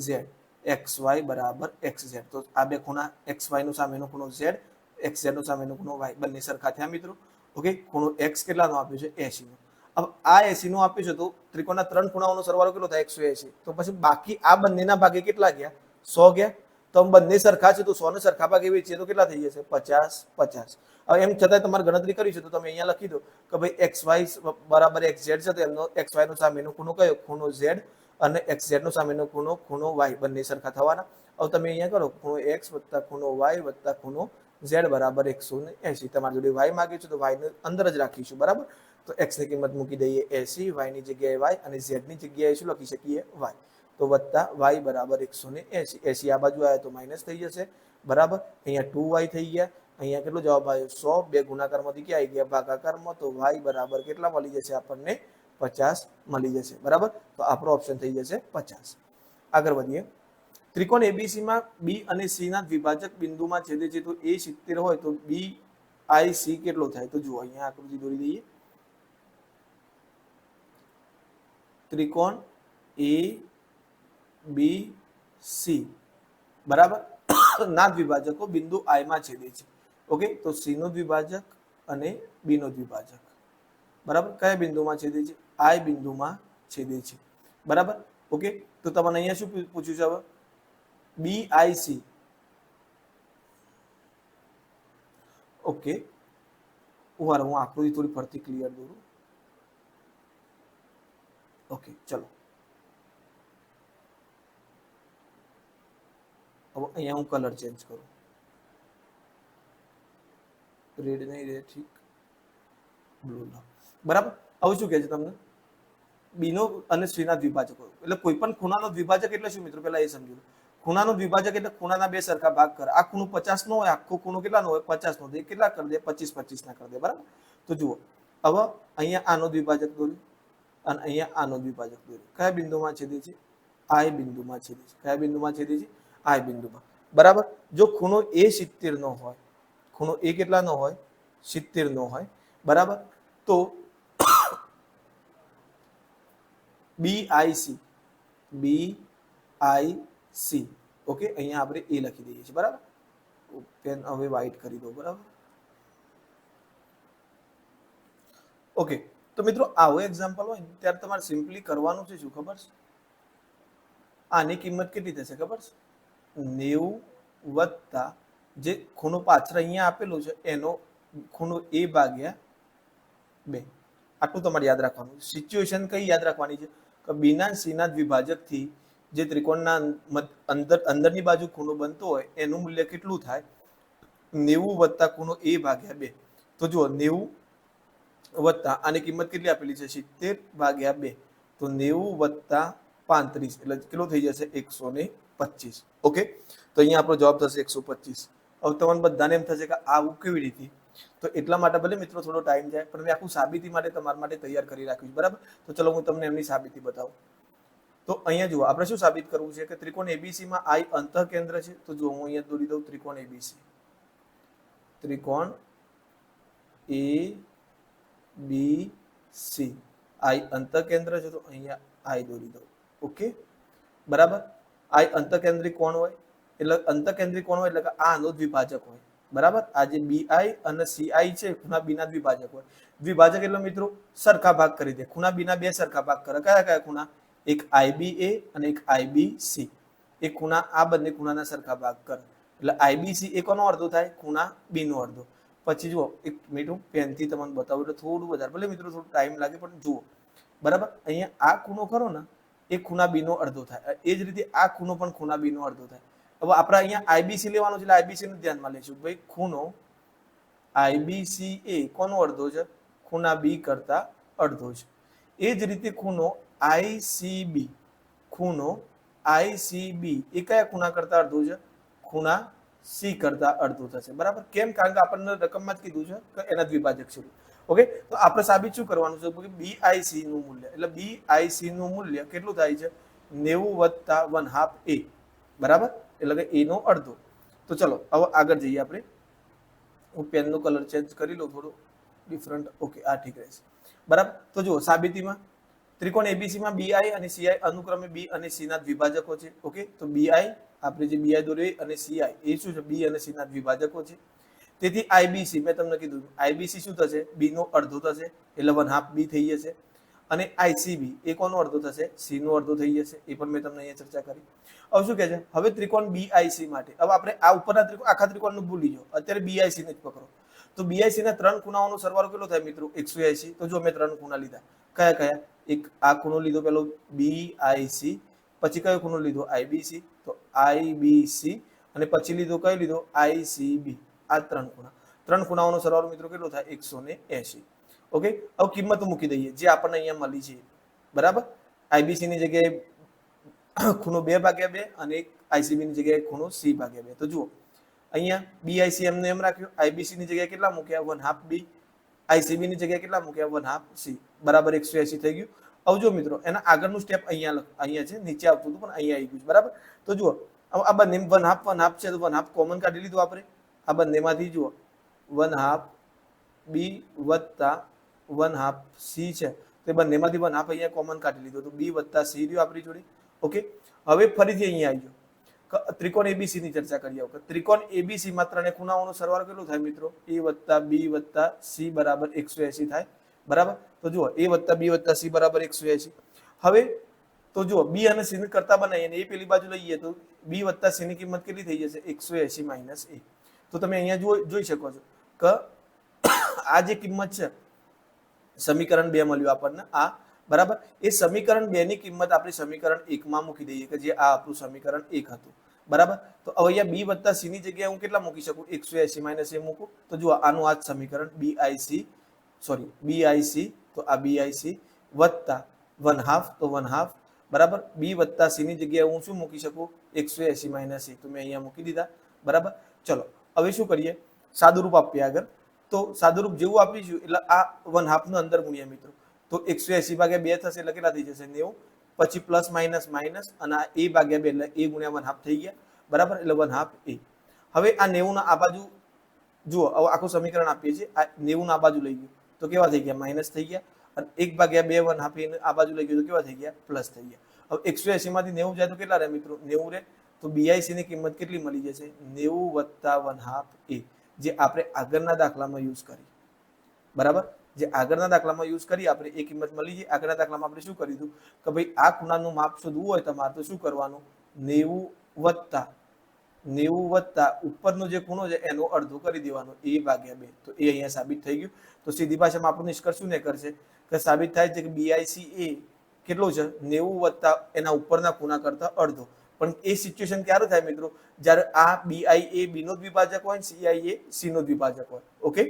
Z, X Y બરાબર એક્સ ઝેડ. તો આ બે ખૂણા એક્સ વાય નો સામેનો ખૂણો ઝેડ, એક્સ ઝેડ નો સામેનો ખૂણો વાય, બંને સરખા થયા મિત્રો. ઓકે, ખૂણો એક્સ કેટલાનો આપ્યો છે? 80 નો. હવે આ 80 નો આપ્યું છે તો ત્રિકોણના ત્રણ ખૂણાઓનો સરવાળો કેટલો થાય? 180. તો પછી બાકી આ બંનેના ભાગે કેટલા ગયા? 100 ગયા. તો બંને સરખા છે તો 100 ને સરખા ભાગે વેચીએ તો કેટલા થઈ જશે? 50 50. હવે એમ છતાં તમારે ગણતરી કરી છે તો તમે અહીંયા લખી દો કે ભાઈ એક્સ વાય બરાબર એક્સ ઝેડ છે, તો એમનો એક્સ વાય નો સામેનો ખૂણો કયો? ખૂણો ઝેડ. અને એક્સ ઝેડ નો સામેનો ખૂણો વાય, બંને સરખા થવાના. હવે તમે અહીંયા કરો ખૂણો એક્સ વત્તા ખૂણો વાય વત્તા ખૂણો ઝેડ બરાબર 180. તમારી જોડે વાય માંગે છે તો વાય ને અંદર જ રાખીશું. બરાબર. તો એક્સ ની કિંમત મૂકી દઈએ 80, વાય ની જગ્યાએ વાય, અને ઝેડ ની જગ્યાએ શું લખી શકીએ? વાય. તો વત્તા વાય બરાબર 180. 80 આ બાજુ આવે તો માઇનસ થઈ જશે. બરાબર. અહીંયા 2y થઈ ગયા. અહીંયા કેટલો જવાબ આવ્યો? 100. બે ગુણાકારમાંથી ક્યાં આવી ગયા? ભાગાકારમાં. તો y બરાબર કેટલા મળી જશે આપણને? 50 મળી જશે. બરાબર. તો આપણો ઓપ્શન થઈ જશે 50. આગળ વધીએ. ત્રિકોણ એબીસી માં બી અને સી ના દ્વિભાજક બિંદુમાં છેદે છે, તો એ 70 હોય તો બી આઈ સી કેટલો થાય? તો જુઓ અહીંયા આકૃતિ દોરી દઈએ. ત્રિકોણ એ બી સી બરાબર ના દ્વિભાજકો બિંદુ આઈ માં છેદે છે. ઓકે, તો સી નો દ્વિભાજક અને બી નો દ્વિભાજક બરાબર કયા બિંદુમાં છેદે છે? આઈ બિંદુમાં છેદે છે. બરાબર. ઓકે, તો તમને અહીંયા શું પૂછ્યું છે? હવે બી આઈ સી. ઓકે, હું આકૃતિ થોડી ફરતી ક્લિયર દોરું. ઓકે, ચલો. હવે અહીંયા હું કલર ચેન્જ કરું. રેડ નહીં રે, ઠીક, બ્લુ લો. બરાબર. હવે શું કહે છે તમને? બીનો અને સીના દ્વિભાજકો. એટલે કોઈ પણ ખૂણાનો દ્વિભાજક એટલે શું મિત્રો? પહેલા એ સમજો. ખૂણાનો દ્વિભાજક એટલે ખૂણાના બે સરખા ભાગ કરે. આ ખૂણો 50 નો હોય, આખો ખૂણો કેટલાનો હોય? 50 નો. કેટલા કરી દે? 25 25 ના કરી દે. બરાબર. તો જુઓ, હવે અહીંયા આનો દ્વિભાજક દોર્યું અને અહીંયા આનો દ્વિભાજક દોર્યું. કયા બિંદુમાં છેદે છે? આઈ બિંદુમાં છેદે છે. કયા બિંદુમાં છેદે છે? આઈ બિંદુમાં. બરાબર. જો ખૂણો એ 70 નો હોય, ખૂણો એ કેટલાનો હોય? 70 નો હોય. બરાબર. તો બી I C, B I C. Okay, અહીંયા આપણે એ લખી દઈએ છીએ. બરાબર. પેન હવે વ્હાઈટ કરી દો. બરાબર. ઓકે, તો મિત્રો આવો એક્ઝામ્પલ હોય ને ત્યારે તમારે સિમ્પલી કરવાનું છે શું ખબર છે? આની કિંમત કેટલી થશે ખબર છે? 90 વત્તા જે ખૂણો પાછળ અહીંયા આપેલું છે એનો ખૂણો a ભાગ્યા 2. આટલું તમારે યાદ રાખવાનું. સિચ્યુએશન કઈ યાદ રાખવાની છે કે b ના c ના દ્વિભાજકથી જે ત્રિકોણના અંદરની બાજુ ખૂણો બનતો હોય એનું મૂલ્ય કેટલું થાય? 90 વત્તા ખૂણો a ભાગ્યા 2. તો જુઓ 90 વત્તા આની કિંમત કેટલી આપેલી છે? 70 ભાગ્યા 2. તો 90 વત્તા 35 એટલે કેટલો થઈ જશે? 125. ઓકે, તો અહીંયા આપણો જવાબ થશે 125. હવે તમને બધાને એમ થશે કે આવું કેવી રીતે? તો એટલા માટે ભલે મિત્રો થોડો ટાઈમ જાય પણ મેં આખું સાબિતી માટે તમારા માટે તૈયાર કરી રાખ્યું છે, બરાબર? તો ચલો હું તમને એમની સાબિતી બતાવું. તો અહીંયા જુઓ, આપણે શું સાબિત કરવું છે કે ત્રિકોણ એબીસી માં I અંતઃકેન્દ્ર છે. તો જો હું અહીંયા દોરી દઉં ત્રિકોણ એબીસી. ત્રિકોણ એ બી સી I અંતઃકેન્દ્ર છે, તો અહીંયા I દોરી દઉં. ઓકે, બરાબર? I અંતઃકેન્દ્રી કોણ હોય એટલે અંતઃકેન્દ્રી કોણ હોય એટલે કે આ આનો દ્વિભાજક હોય, બરાબર? આ જે BI અને CI છે ખૂણા B ના દ્વિભાજક હોય. દ્વિભાજક એટલે મિત્રો સરખા ભાગ કરી દે. ખૂણા B ના બે સરખા ભાગ કરે. કયા કયા ખૂણા? એક IBA અને એક IBC. એ ખૂણા આ બંને ખૂણાના સરખા ભાગ કરે એટલે IBC એ કોનો અડધો થાય? ખૂણા B નો અડધો. પછી જુઓ, એક મિનિટ હું પેનથી તમને બતાવું એટલે થોડું વધારે, ભલે મિત્રો થોડું ટાઈમ લાગે પણ જુઓ, બરાબર? અહીંયા આ ખૂણો ખરો ને એ ખૂણા B નો અડધો થાય. એ જ રીતે આ ખૂણો પણ ખૂણા B નો અડધો થાય. હવે આપણે અહીંયા IBC લેવાનો છે એટલે IBC નું ધ્યાનમાં લઈશું. ભાઈ ખૂણો IBC એ કોનો અડધો છે? ખૂણા B કરતા અડધો છે. એ જ રીતે ખૂણો ICB, ખૂણો ICB એ કયા ખૂણા કરતા અડધો છે? ખૂણા C કરતા અડધો થશે, બરાબર? કેમ? કારણ કે આપણને રકમમાં જ કીધું છે કે એના દ્વિભાજક છે. ઓકે, તો આપણે સાબિત શું કરવાનું છે કે BIC નું મૂલ્ય એટલે BIC નું મૂલ્ય કેટલું થાય છે? 90 વત્તા 1/2 A, બરાબર? એટલે કે A નો અડધો. તો ચલો હવે આગળ જઈએ આપણે. હું પેનનો કલર ચેન્જ કરી લઉં થોડો ડિફરન્ટ. ઓકે, આ ઠીક રહેશે, બરાબર? તો જુઓ સાબિતીમાં ત્રિકોણ એબીસી માં BI અને CI અનુક્રમે B અને C ના દ્વિભાજકો છે. ઓકે, તો BI આપણે જે BI દોરી અને CI એ શું છે? B અને C ના દ્વિભાજકો છે. તેથી IBC મેં તમને કીધું IBC શું થશે? B નો અડધો થશે એટલે 1/2 B થઈ જશે. અને ICB એ કોનો અડધો થશે? C નો અડધો થઈ જશે. એ પણ મેં તમને અહીંયા ચર્ચા કરી. હવે શું કહે છે? હવે ત્રિકોણ BIC માટે હવે આપણે આ ઉપરના આખા ત્રિકોણનું ભૂલી જાઓ, અત્યારે BIC ને જ પકડો. તો BIC ના ત્રણ ખૂણાઓનો સરવાળો કેટલો થાય મિત્રો? 180. તો જો મેં ત્રણ ખૂણા લીધા. કયા કયા? એક આ ખૂણો લીધો પેલો BIC, પછી કયો ખૂણો લીધો? IBC. તો IBC અને પછી લીધો કયો લીધો? ICB. આ ત્રણ ખૂણાઓનો સરવાળો મિત્રો કેટલો થાય? 180. ઓકે, હવે કિંમત મૂકી દઈએ જે આપણને અહીંયા મળી છે, બરાબર? IBC ની જગ્યાએ ખૂણો 2/2 અને ICB ની જગ્યાએ ખૂણો C/2. તો જુઓ અહીંયા BIC એમને એમ રાખ્યો, IBC ની જગ્યાએ કેટલા મૂક્યા? 1/2 B, ICB ની જગ્યાએ કેટલા મૂક્યા? 1/2 C, બરાબર? 180 થઈ ગયું. હવે જો મિત્રો એના આગળનું સ્ટેપ અહીંયા છે, નીચે આવતું હતું પણ અહીંયા આવી ગયું, બરાબર? તો જુઓ આ બંને 1/2 છે તો 1/2 કોમન કાઢી લીધું આપણે. આ બંનેમાંથી જુઓ 1/2 B વત્તા 1/2 C છે, તો બંનેમાંથી 1/2 અહીંયા કોમન કાઢી લીધો તો B વત્તા C રહ્યો આપણી જોડે. ઓકે, હવે ફરીથી અહીંયા આવી જાઓ, ત્રિકોણ એબીસી ની ચર્ચા કરી આવો. ત્રિકોણ એબીસી માં ત્રણે ખૂણાઓનો સરવાળો કેટલો થાય મિત્રો? A વત્તા B વત્તા C બરાબર 180 થાય, બરાબર? તો જુઓ A વત્તા B વત્તા C બરાબર 180. હવે તો જુઓ B અને C ને કરતા બનાવીએ અને એ પેલી બાજુ લઈએ તો B વત્તા C ની કિંમત કેટલી થઈ જશે? 180 માઇનસ A. તો તમે અહીંયા જોઈ શકો છો કે આ જે કિંમત છે સમીકરણ 2 મળ્યું આપણને આ, બરાબર? એ સમીકરણ 2 ની કિંમત આપણે સમીકરણ 1 માં મૂકી દઈએ કે જે આ આપણું સમીકરણ 1 હતું, બરાબર? તો હવે અહીંયા B વત્તા C ની જગ્યાએ હું કેટલા મૂકી શકું? 180 માઇનસ A મૂકું. તો જુઓ આનું આ સમીકરણ BIC, તો આ BIC વત્તા 1/2 તો 1/2, બરાબર? B વત્તા C ની જગ્યાએ હું શું મૂકી શકું? 180 માઇનસ A. તો મેં અહીંયા મૂકી દીધા, બરાબર? ચલો હવે શું કરીએ? સાદુરૂપ આપીએ આગળ. તો સાદુરૂપ જેવું આપીશું એટલે આ 1/2 નો અંદર ગુણ્યા મિત્રો, તો 180/2 થશે એટલે કેટલા થઈ જશે? 90. પછી પ્લસ માઇનસ માઇનસ અને આ A/2 એટલે A ગુણ્યા 1/2 થઈ ગયા, બરાબર? એટલે 1/2 A. હવે આ 90 ના આ બાજુ જુઓ, હવે આખું સમીકરણ આપીએ છીએ, આ 90 ના આ બાજુ લઈ ગયું તો કેવા થઈ ગયા? માઇનસ થઈ ગયા. અને 1/2 1/2 આ બાજુ લઈ ગયું તો કેવા થઈ ગયા? પ્લસ થઈ ગયા. હવે 180 માંથી 90 જાય તો કેટલા રહે મિત્રો? 90 રહે. તો BIC ની કિંમત કેટલી મળી જશે? 90 વત્તા 1/2 A, જે આપણે આગળના દાખલામાં યુઝ કરી, બરાબર? જે આગળના દાખલામાં યુઝ કરી આપણે એ કિંમત મળી જાય. આગળના દાખલામાં આપણે શું કર્યું કે ભાઈ આ ખૂણાનું માપ શોધવું હોય તમારે તો શું કરવાનું, 90 વત્તા ઉપરનો જે ખૂણો છે એનો અડધો કરી દેવાનો, a/2. તો એ અહીંયા સાબિત થઈ ગયું. તો સીધી ભાષામાં આપણું નિષ્કર્ષ શું ને કરશે કે સાબિત થાય છે કે BIC એ કેટલો છે, 90 વત્તા એના ઉપરના ખૂણા કરતા અડધો. પણ એ સિચ્યુએશન ક્યારે થાય મિત્રો, જ્યારે આ BI એ B નો દ્વિભાજક હોય, CI એ C નો દ્વિભાજક હોય. ઓકે,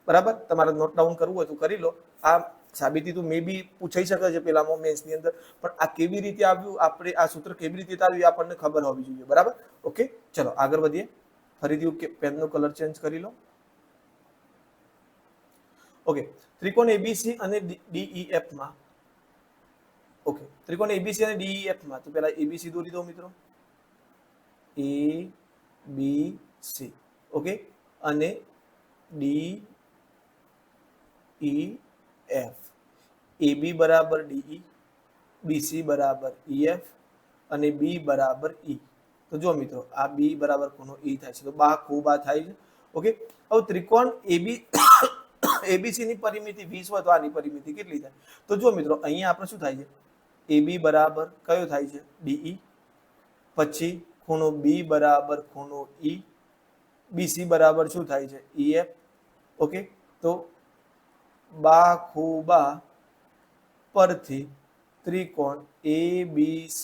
બરાબર. તમારે નોટ ડાઉન કરવું હોય તો કરી લો. આ સાબિતી તો મે બી પૂછાઈ શકે છે પેલામાં મેન્સની અંદર, પણ આ કેવી રીતે આવ્યું, આપણે આ સૂત્ર કેવી રીતે આવ્યું આપણને ખબર હોવી જોઈએ. બરાબર. ઓકે, ચલો આગળ વધીએ. ફરીથી પેનનો કલર ચેન્જ કરી લો. ઓકે, ત્રિકોણ ABC અને DEF માં, ઓકે, ત્રિકોણ ABC અને DEF માં તો પહેલા ABC દોરી દો મિત્રો, ABC. ઓકે, અને DEF, AB બરાબર DE, BC બરાબર EF અને B બરાબર E. તો જો મિત્રો આ B બરાબર ખૂણો E થાય છે, તો બા ખૂબ આ થાય છે. ઓકે, હવે ત્રિકોણ ABC ની પરિમિતિ 20 હોય તો આની પરિમિતિ કેટલી થાય? તો જો મિત્રો અહીંયા આપણે શું થાય છે, AB બરાબર કયો થાય છે, DE, પછી ખૂણો B બરાબર ખૂણો E, BC બરાબર શું થાય છે, EF. ઓકે, તો બા ખૂબા પરથી ત્રિકોણ ABC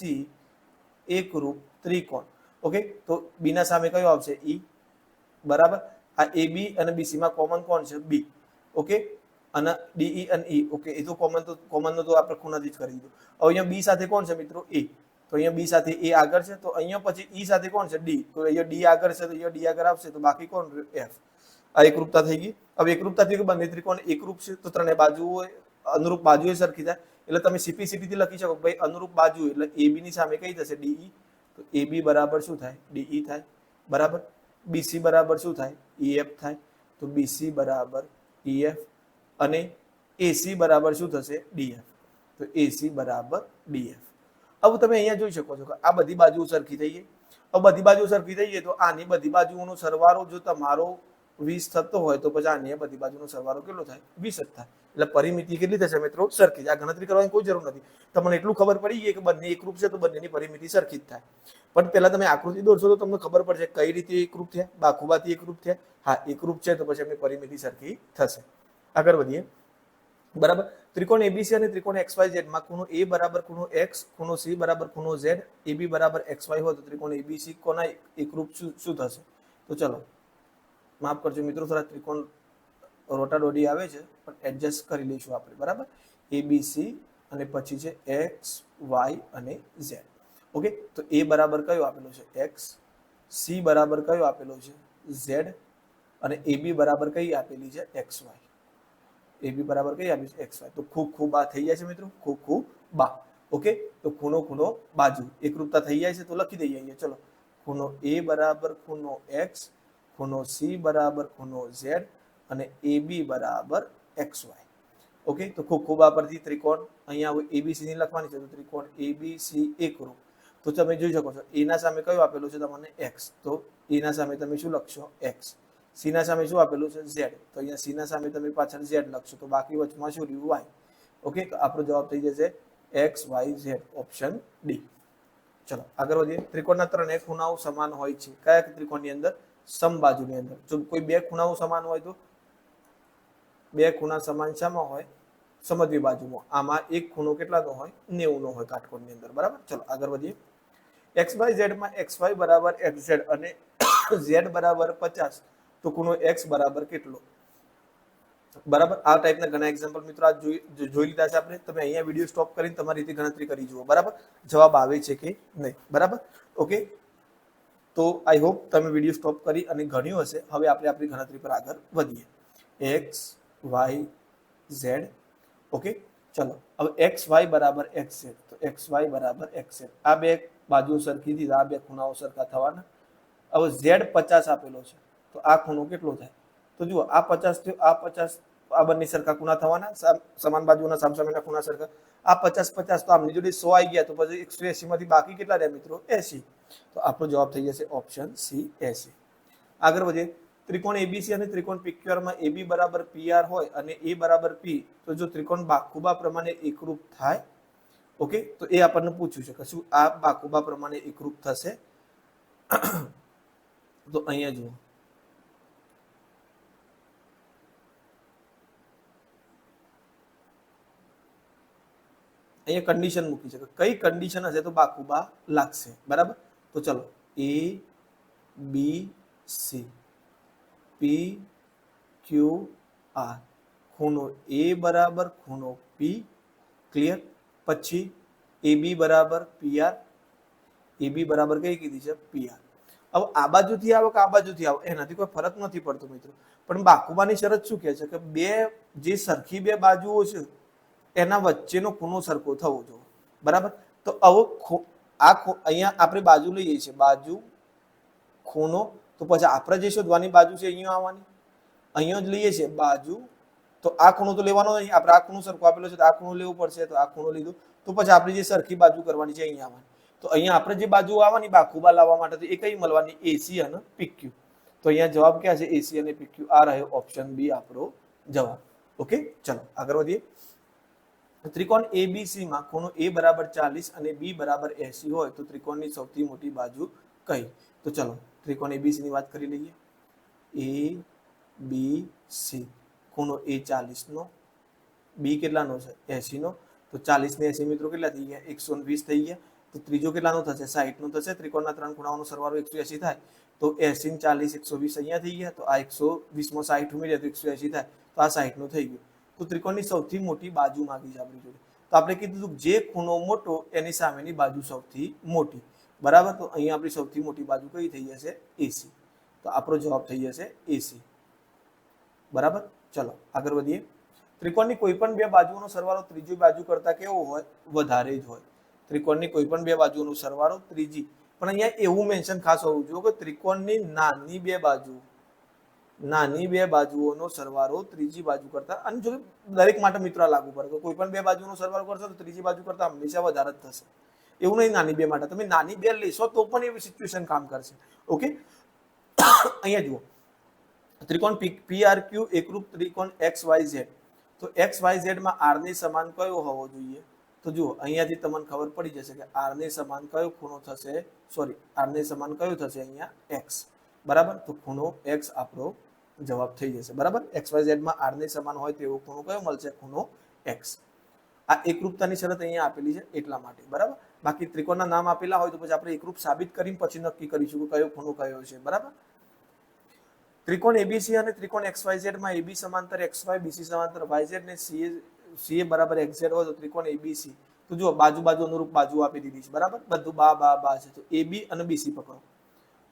એકરૂપ ત્રિકોણ. ઓકે, તો B ના સામે કયો આવશે, E. બરાબર. આ AB અને BC માં કોમન કોણ છે, B. ઓકે, અને DE અને E. ઓકે, એ તો કોમન નો તો આપણે ખૂણાથી જ કરી દીધું. હવે અહીંયા B સાથે કોણ છે મિત્રો, A. તો અહીંયા B સાથે A આગળ છે, તો અહીંયા પછી E સાથે કોણ છે, D. તો અહીંયા D આગળ છે, તો અહીંયા D આગળ આવશે, તો બાકી કોણ, F. આ એકરૂપતા થઈ ગઈ. હવે એકરૂપતા થઈ ગઈ, બંને ત્રિકોણ એકરૂપ છે, તો ત્રણે બાજુઓ અનુરૂપ બાજુએ સરખી થાય. એટલે તમે CP/CP થી લખી શકો ભાઈ અનુરૂપ બાજુ એટલે AB ની સામે કઈ થશે, DE. તો AB બરાબર શું થાય, DE થાય. બરાબર. BC બરાબર શું થાય, EF થાય. તો BC બરાબર EF અને AC બરાબર શું થશે, DF. તો AC બરાબર DF. હવે તમે અહીંયા જોઈ શકો છો કે આ બધી બાજુ સરખી થઈ ગઈ. હવે બધી બાજુ સરખી થઈ ગઈ તો આની બધી બાજુઓનો સરવાળો જો તમારો 20 થતો હોય તો પછી આની બધી બાજુનો સરવાળો કેટલો થાય, 20 જ થાય. એટલે પરિમિતિ કેટલી થશે મિત્રો, સરખી જ. આ ગણતરી કરવાની કોઈ જરૂર નથી. તમને એટલું ખબર પડી ગઈ કે બંને એકરૂપ છે તો બંનેની પરિમિતિ સરખી જ થાય. પણ પહેલા તમે આકૃતિ દોરશો તો તમને ખબર પડશે કઈ રીતે એકરૂપ થયા, બાખુબાથી એકરૂપ થયા. હા, એકરૂપ છે તો પછી એમની પરિમિતિ સરખી થશે. આગળ વધીએ. બરાબર. ત્રિકોણ ABC અને ત્રિકોણ XYZ માં ખૂણો A બરાબર ખૂણો X, ખૂણો C બરાબર ખૂણો Z, AB બરાબર XY હોય તો ત્રિકોણ ABC કોના એકરૂપ શું થશે? તો ચલો માફ કરજો મિત્રો, થોડા ત્રિકોણ રોટાડોડી આવે છે પણ એડજસ્ટ કરી લઈશું આપણે. બરાબર. ABC અને પછી છે X, Y અને Z. ઓકે, તો A બરાબર કયો આપેલો છે, X, C બરાબર કયો આપેલો છે, Z, અને AB બરાબર કઈ આપેલી છે, XY. AB બરાબર કઈ આપી છે, XY. તો ખૂબ આ થઈ જાય છે મિત્રો, ખૂબ બા. ઓકે, તો ખૂણો બાજુ એકરૂપતા થઈ જાય છે તો લખી દઈએ અહીંયા. ચલો, ખૂણો A બરાબર ખૂણો X, ખૂણો C બરાબર ખૂણો Z અને AB બરાબર XY. ઓકે, તો ખૂબ આ પરથી ત્રિકોણ અહીંયા ABC ની લખવાની છે, તો ત્રિકોણ ABC એકરૂપ. તો તમે જોઈ શકો છો A ના સામે કયો આપેલો છે તમને, X. તો A ના સામે તમે શું લખશો, X. C ના સામે શું આપેલું છે, Z. તો અહીંયા C ના સામે તમે પાછળ Z લખશો, તો બાકી વચમાં શું રહ્યું, Y. ઓકે, તો આપણો જવાબ થઈ જશે XYZ, ઓપ્શન ડી. ચલો આગળ વધીએ. ત્રિકોણના ત્રણેય ખૂણાઓ સમાન હોય છે. કયા ત્રિકોણની અંદર, સમબાજુની અંદર. જો કોઈ બે ખૂણાઓ સમાન હોય તો બે ખૂણા સમાન શામાં હોય, સમદ્વિ બાજુમાં. આમાં એક ખૂણો કેટલાનો હોય, 90 નો હોય કાટકોણની અંદર. બરાબર. ચલો આગળ વધીએ. XYZ માં XY બરાબર XZ અને Z બરાબર 50 તો ખૂણો X બરાબર કેટલો? બરાબર. આ ટાઈપના ઘણા એક્ઝામ્પલ મિત્રો આ જોઈ લીધા છે આપણે. તમે અહીંયા વિડીયો સ્ટોપ કરીને તમારી રીતે ગણતરી કરી જુઓ. બરાબર, જવાબ આવે છે કે નહીં. બરાબર. ઓકે, તો આઈ હોપ તમે વિડીયો સ્ટોપ કરી અને ગણ્યું હશે. હવે આપણે આપણી ગણતરી પર આગળ વધીએ. X, Y, Z. ઓકે, ચલો હવે XY બરાબર XZ. તો XY બરાબર XZ. આ બે બાજુ સરખી દીધી, આ બે ખૂણાઓ સરખા થવાના. હવે Z 50 આપેલો છે તો આ ખૂણો કેટલો થાય? તો જુઓ આ 50 થયો, આ 50, આ બંને સરખા ખૂણા થવાના, સમાન બાજુના સામસામેના ખૂણા સરખા. આ 50 તો આમની જોડે 100 આવી ગયા, તો પછી 180 માંથી બાકી કેટલા રહ્યા મિત્રો, 80. તો આપણો જવાબ થઈ જશે ઓપ્શન C, 80. આગળ વધીએ. ત્રિકોણ એબીસી અને ત્રિકોણ પીક્યુઆર માં એબી બરાબર પીઆર હોય અને એ બરાબર પી, તો જો ત્રિકોણ બાકુબા પ્રમાણે એકરૂપ થાય, ઓકે, તો એ આપણને પૂછ્યું છે કે શું આ બાકુબા પ્રમાણે એકરૂપ થશે? તો અહીંયા જુઓ, અહીંયા કન્ડિશન મૂકી છે કે કઈ કન્ડિશન હશે તો બાકુબા લાગશે, બરાબર? તો ચલો, એ B C P Q R, ખૂણો એ બરાબર ખૂણો પી, ક્લિયર? પછી એ બી બરાબર પીઆર, એ બી બરાબર કઈ કીધી છે? પીઆર. હવે આ બાજુથી આવો કે આ બાજુથી આવો એનાથી કોઈ ફરક નથી પડતો મિત્રો, પણ બાકુબાની શરત શું કહે છે કે બે જે સરખી બે બાજુઓ છે એના વચ્ચેનો ખૂણો સરખો થવો જોઈએ, બરાબર? તો હવે અહીંયા આપણે બાજુ લઈએ છીએ, બાજુ ખૂણો, તો પછી આપણે જે શોધવાની બાજુ છે અહીંયા આવવાની, અહીંયા જ લઈએ છીએ બાજુ, તો આ ખૂણો તો લેવાનો નહીં, આપણે આ ખૂણો સરખો આપેલો છે તો આ ખૂણો લેવો પડશે, તો આ ખૂણો લીધો, તો પછી આપણે જે સરખી બાજુ કરવાની છે અહીંયા આવવાની, તો અહીંયા આપણે જે બાજુ આવવાની બાકુબા લાવવા માટે તો એ કઈ મળવાની? એસી અને પીક્યુ. તો અહીંયા જવાબ ક્યાં છે? એસી અને પીક્યુ. આ રહ્યો ઓપ્શન બી આપણો જવાબ. ઓકે, ચલો આગળ વધીએ. ત્રિકોણ એબીસી માં ખૂણો એ બરાબર 40 અને બી બરાબર 80 હોય તો ત્રિકોણની સૌથી મોટી બાજુ કઈ? તો ચલો ત્રિકોણ એબીસી ની વાત કરી લઈએ. એ બી સી, ખૂણો એ 40 નો, બી કેટલાનો છે? 80 નો, તો 40 ને 80 મિત્રો કેટલા થઈ ગયા? 120 થઈ ગયા. તો ત્રીજો કેટલાનો થશે? 60 નો થશે. ત્રિકોણના ત્રણ ખૂણાઓનો સરવાળો 180 થાય, તો 80 ને 40 120 અહીંયા થઈ ગયા, તો આ 120 માં 60 ઉમેરીએ તો 180 થાય, તો આ 60 નો થઈ ગયો. તો ત્રિકોણની સૌથી મોટી બાજુ માંગી છે આપણી જોડે. તો આપણે કીધું જે ખૂણો મોટો એની સામેની બાજુ સૌથી મોટી, બરાબર? તો અહીંયા આપણી સૌથી મોટી બાજુ કઈ થઈ જશે? એસી. તો આપણો જવાબ થઈ જશે એસી, બરાબર? ચલો આગળ વધીએ. ત્રિકોણની કોઈ પણ બે બાજુઓનો સરવાળો ત્રીજી બાજુ કરતા કેવો હોય? વધારે જ હોય. ત્રિકોણની કોઈ પણ બે બાજુઓનો સરવાળો ત્રીજી, પણ અહીંયા એવું મેન્શન ખાસ હોવું જોઈએ કે ત્રિકોણની નાની બે બાજુઓનો સરવાળો ત્રીજી બાજુ કરતા, અને જો દરેક માટે મિત્રો લાગુ પડે તો કોઈ પણ બે બાજુનો સરવાળો કરશો તો ત્રીજી બાજુ કરતા હંમેશા વધારે જ થશે. એવું નહીં નાની બે માટે, તમે નાની બે લેશો તો પણ એવી સિચ્યુએશન કામ કરશે. ઓકે, અહીંયા જુઓ, ત્રિકોણ પીઆરક્યુ એકરૂપ ત્રિકોણ XYZ, તો XYZ માં R ની સમાન કયો હોવો જોઈએ? તો જુઓ અહીંયાથી તમને ખબર પડી જશે કે R ને સમાન કયો ખૂણો થશે? સોરી, R ને સમાન કયો થશે? અહીંયા X, બરાબર? તો ખૂણો X આપણો જવાબ થઈ જશે, બરાબર? XYZ માં R ને સમાન હોય તેવો ખૂણો કયો મળશે? ખૂણો X. આ એકરૂપતાની શરત અહીંયા આપેલી છે એટલા માટે, બરાબર? બાકી ત્રિકોણના નામ આપેલા હોય તો પછી આપણે એકરૂપ સાબિત કરીને પછી નક્કી કરીશું કે કયો ખૂણો કયો છે, બરાબર? ત્રિકોણ એબીસી અને ત્રિકોણ XYZ માં AB સમાંતર XY, BC સમાંતર YZ ને CA બરાબર XZ હોય તો ત્રિકોણ એબીસી, તો જુઓ બાજુ અનુરૂપ બાજુ આપી દીધી છે, બરાબર? બધું બા છે, તો AB અને BC પકડો.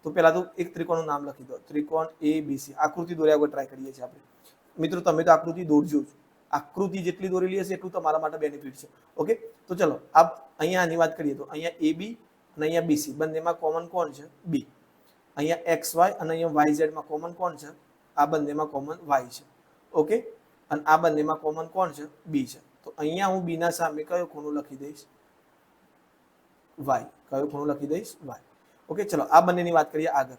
તો પહેલા તો એક ત્રિકોણનું નામ લખી દો, ત્રિકોણ ABC. આકૃતિ દોર્યા વગર ટ્રાય કરીએ છીએ આપણે. મિત્રો તમે તો આકૃતિ દોરજો જ, આકૃતિ જેટલી દોરેલી હશે એટલું તમારા માટે બેનિફિટ છે. ઓકે, તો ચલો અહીંયા આની વાત કરીએ તો અહીંયા AB અને અહીંયા BC બંનેમાં કોમન કોણ છે? B. અહીંયા XY અને અહીંયા YZ માં કોમન કોણ છે? આ બંનેમાં કોમન Y છે. ઓકે, અને આ બંનેમાં કોમન કોણ છે? B છે. તો અહીંયા હું B ના સામે કયો ખૂણો લખી દઈશ? Y. કયો ખૂણો લખી દઈશ? Y. ઓકે, ચલો આ બંનેની વાત કરીએ આગળ.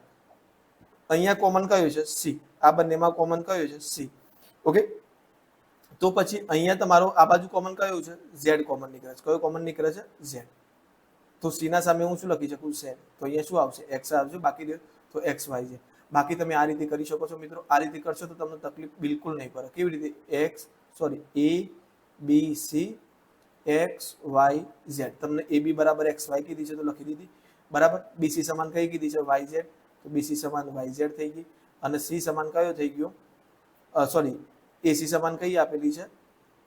અહીંયા કોમન કયો છે? C. આ બંનેમાં કોમન કયો છે? C. ઓકે, તો પછી અહીંયા તમારો આ બાજુ કોમન કયો છે? Z કોમન નીકળે છે. કયો કોમન નીકળે છે? Z. તો C ના સામે હું શું લખી શકું? Z. તો અહીંયા શું આવશે? X આવશે, બાકી તો XYZ. બાકી તમે આ રીતે કરી શકો છો મિત્રો. આ રીતે કરશો તો તમને તકલીફ બિલકુલ નહીં પડે. કેવી રીતે? ABC XYZ. તમને AB બરાબર XY કીધી છે તો લખી દીધી, બરાબર? BC સમાન કઈ કીધી છે? YZ. તો BC સમાન YZ થઈ ગઈ, અને C સમાન કયો થઈ ગયો? સોરી, AC સમાન કઈ આપેલી છે?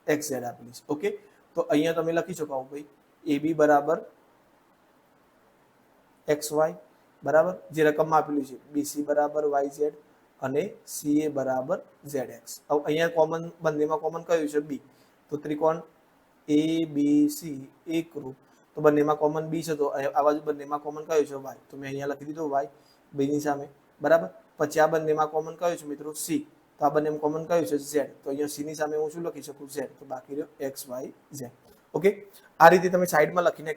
XZ આપેલી છે. ઓકે, તો અહીંયા તમે લખી શકો ભાઈ AB બરાબર XY, બરાબર? જે રકમમાં આપેલું છે BC બરાબર YZ અને CA બરાબર ZX. હવે અહીંયા કોમન, બંનેમાં કોમન કયું છે? B. તો ત્રિકોણ ABC એકરૂપ, તો બંનેમાં કોમન B છે, તો આ બાજુ બંનેમાં કોમન કયું છે? Y. તો મેં અહીંયા લખી દીધું Y B ની સામે, બરાબર? પછી આ બંનેમાં કોમન કયું છે મિત્રો? C. તો આ બંનેમાં કોમન કયું છે? Z. તો અહીંયા C ની સામે હું શું લખી શકું? Z. તો બાકી રહ્યો XYZ. ઓકે, આ રીતે તમે સાઈડમાં લખીને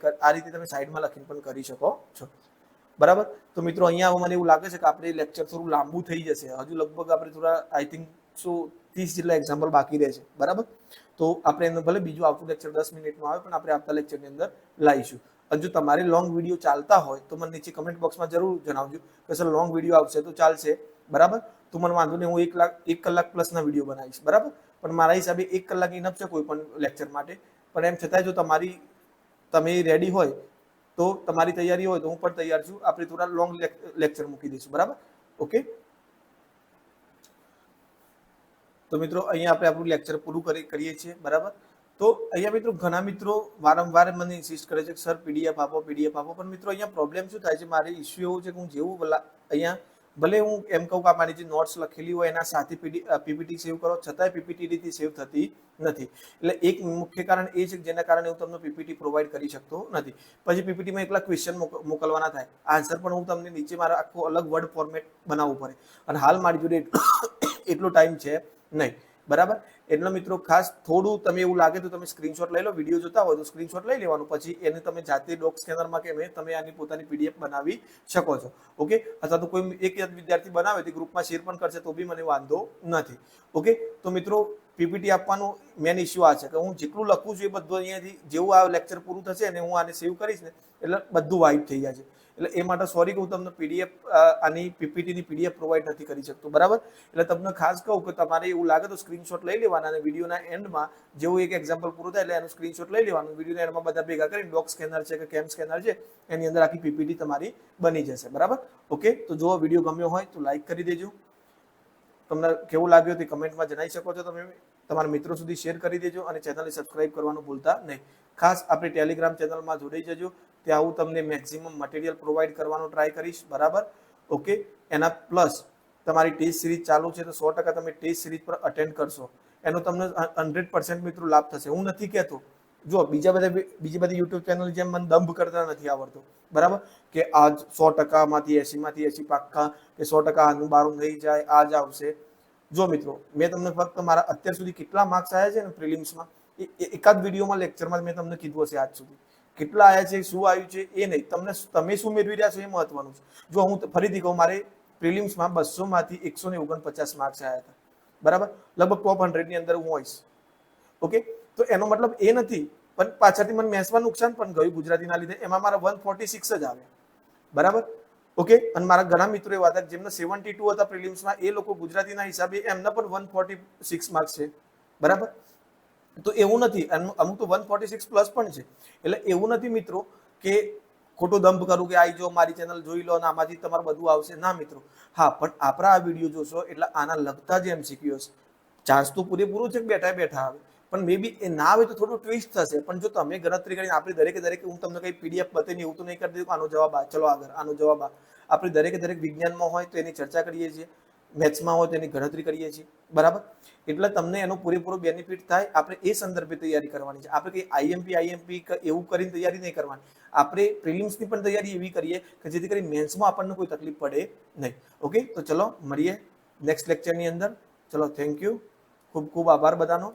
પણ કરી શકો છો. બરાબર. તો મિત્રો અહીંયા મને એવું લાગે છે કે આપણે લેક્ચર થોડું લાંબુ થઈ જશે. હજુ લગભગ આપણે થોડા આઈ થિંક 30 જેટલા એક્ઝામ્પલ બાકી રહે છે. બરાબર. તો આપણે એનું ભલે બીજું આવતું લેક્ચર 10 મિનિટનું આવે પણ આપણે આવતા લેક્ચરની અંદર લાવીશું. અને જો તમારે લોંગ વિડીયો ચાલતા હોય તો મને નીચે કમેન્ટ બોક્સમાં જરૂર જણાવજો કે સર લોંગ વિડીયો આવશે તો ચાલશે. બરાબર. તો મને વાંધો નહીં, હું 1 કલાક પ્લસના વિડીયો બનાવીશ. બરાબર. પણ મારા હિસાબે 1 કલાક ઇનફ છે કોઈ પણ લેક્ચર માટે. પણ એમ છતાંય જો તમે રેડી હોય તો તમારી તૈયારી હોય તો હું પણ તૈયાર છું. આપણે થોડા લોંગ લેક્ચર મૂકી દઈશું. બરાબર. ઓકે. તો મિત્રો અહીંયા આપણે આપણું લેક્ચર પૂરું કરીએ છીએ. બરાબર. તો અહીંયા મિત્રો ઘણા મિત્રો વારંવાર મને ઇન્સિસ્ટ કરે છે કે સર પીડીએફ આપો. પણ મિત્રો અહીંયા પ્રોબ્લેમ શું થાય છે, મારે ઇસ્યુ એવું છે કે હું જેવું અહીંયા ભલે હું એમ કહું કે આ મારી જે નોટ્સ લખેલી હોય એના સાથે પીપીટી સેવ કરો, છતાંય પીપીટી રીતે સેવ થતી નથી. એટલે એક મુખ્ય કારણ એ છે કે જેના કારણે હું તમને પીપીટી પ્રોવાઈડ કરી શકતો નથી. પછી પીપીટીમાં એકલા ક્વેશ્ચન મોકલવાના થાય, આન્સર પણ હું તમને નીચે મારા આખો અલગ વર્ડ ફોર્મેટ બનાવવું પડે. અને હાલ મારી જોડે એટલો ટાઈમ છે નહીં. બરાબર. એટલે મિત્રો ખાસ થોડું તમે એવું લાગે તો તમે સ્ક્રીનશોટ લઈ લો. વિડીયો જોતા હોય તો સ્ક્રીનશોટ લઈ લેવાનું, પછી એને તમે જાતે ડોક સ્કેનરમાં કે તમે આની પોતાની પીડીએફ બનાવી શકો છો. ઓકે. અથવા તો કોઈ એક વિદ્યાર્થી બનાવે તે ગ્રુપમાં શેર પણ કરશે તો બી મને વાંધો નથી. ઓકે. તો મિત્રો પીપીટી આપવાનું મેન ઇસ્યુ આ છે કે હું જેટલું લખું છું એ બધું અહીંયાથી જેવું આ લેક્ચર પૂરું થશે અને હું આને સેવ કરીશ ને એટલે બધું વાઇપ થઈ જાય છે. એટલે એ માટે સોરી કે હું તમને પીડીએફ આની પીપીટીની પીડીએફ પ્રોવાઈડ નથી કરી શકતો. બરાબર. એટલે તમને ખાસ કહું કે તમારે એવું લાગે તો સ્ક્રીનશોટ લઈ લેવાના અને વિડીયોના એન્ડમાં જેવું એક એક્ઝામ્પલ પૂરું થાય એટલે એનું સ્ક્રીનશોટ લઈ લેવાનું. વિડીયોના એન્ડમાં બધા ભેગા કરીને ડોક સ્કેનર છે કે કેમ સ્કેનર છે એની અંદર આખી પીપીટી તમારી બની જશે. બરાબર. ઓકે. તો જો વિડીયો ગમ્યો હોય તો લાઈક કરી દેજો. તમને કેવું લાગ્યું તે કમેન્ટમાં જણાવી શકો છો. તમે તમારા મિત્રો સુધી શેર કરી દેજો અને ચેનલને સબસ્ક્રાઇબ કરવાનું ભૂલતા નહીં. ખાસ આપણે ટેલિગ્રામ ચેનલમાં જોડાઈ જજો. ત્યાં હું તમને મેક્સિમમ મટીરિયલ પ્રોવાઈડ કરવાનો ટ્રાય કરીશ. બરાબર. ઓકે. એના પ્લસ તમારી ટેસ્ટ સિરીઝ ચાલુ છે તો 100% તમે ટેસ્ટ સિરીઝ પર અટેન્ડ કરશો એનો તમને 100% મિત્રો લાભ થશે. હું નથી કહેતો, જો બીજી બધી યુટ્યુબ ચેનલ જેમ મને દંભ કરતા નથી આવડતો. બરાબર. કે આ 100%માંથી 80% પાક્કા કે 100% આનું બારું થઈ જાય આ જ આવશે. જો મિત્રો મેં તમને ફક્ત મારા અત્યાર સુધી કેટલા માર્ક્સ આવ્યા છે ને પ્રિલિમ્સમાં એકાદ વિડીયોમાં લેક્ચરમાં મેં તમને કીધું હશે આજ સુધી કેટલા આવ્યા છે, શું આવ્યું છે એ નહીં, તમે શું મેળવી રહ્યા છો એ મહત્વનું છે. જો હું ફરીથી કહું, મારે પ્રિલિમ્સમાં 200માંથી 149 માર્ક્સ આવ્યા હતા. બરાબર. લગભગ ટોપ 100 ની અંદર હું હોઈશ. ઓકે. તો એનો મતલબ એ નથી, પણ પાછળથી મને મેથ્સમાં નુકસાન પણ ગયું ગુજરાતીના લીધે, એમાં મારા 146 જ આવ્યા. બરાબર. ઓકે. અને મારા ઘણા મિત્રો એવા હતા જેમને 72 હતા પ્રિલિમ્સમાં, એ લોકો ગુજરાતીના હિસાબે એમના પણ 146 માર્ક્સ છે. બરાબર. તો એવું નથી, અમુક તો 146 પ્લસ પણ છે. એટલે એવું નથી મિત્રો કે ખોટો દંભ કરું કે આઈ જો મારી ચેનલ જોઈ લો અને આમાંથી તમારે બધું આવશે. ના મિત્રો. હા, પણ આપણા આ વિડીયો જોશો એટલે આના લગતા જે એમસીક્યુ હશે, ચાન્સ તો પૂરેપૂરું છે કે બેઠા આવે, પણ મે બી એ ના આવે તો થોડું ટ્વિસ્ટ થશે. પણ જો તમે ગણતરી કરીને આપણે દરેક હું તમને કઈ પીડીએફ બતાવીને એવું તો નહીં કરી દઉં આનો જવાબ આ, ચલો આગળ આનો જવાબ આ. આપણે દરેક વિજ્ઞાનમાં હોય તો એની ચર્ચા કરીએ છીએ, મેથ્સમાં હોય તો એની ગણતરી કરીએ છીએ. બરાબર. એટલે તમને એનો પૂરેપૂરો બેનિફિટ થાય. આપણે એ સંદર્ભે તૈયારી કરવાની છે. આપણે કંઈ આઈએમપી એવું કરીને તૈયારી નહીં કરવાની. આપણે પ્રિલિમ્સની પણ તૈયારી એવી કરીએ કે જેથી કરી મેન્સમાં આપણને કોઈ તકલીફ પડે નહીં. ઓકે. તો ચલો મળીએ નેક્સ્ટ લેક્ચરની અંદર. ચલો, થેન્ક યુ. ખૂબ ખૂબ આભાર બધાનો.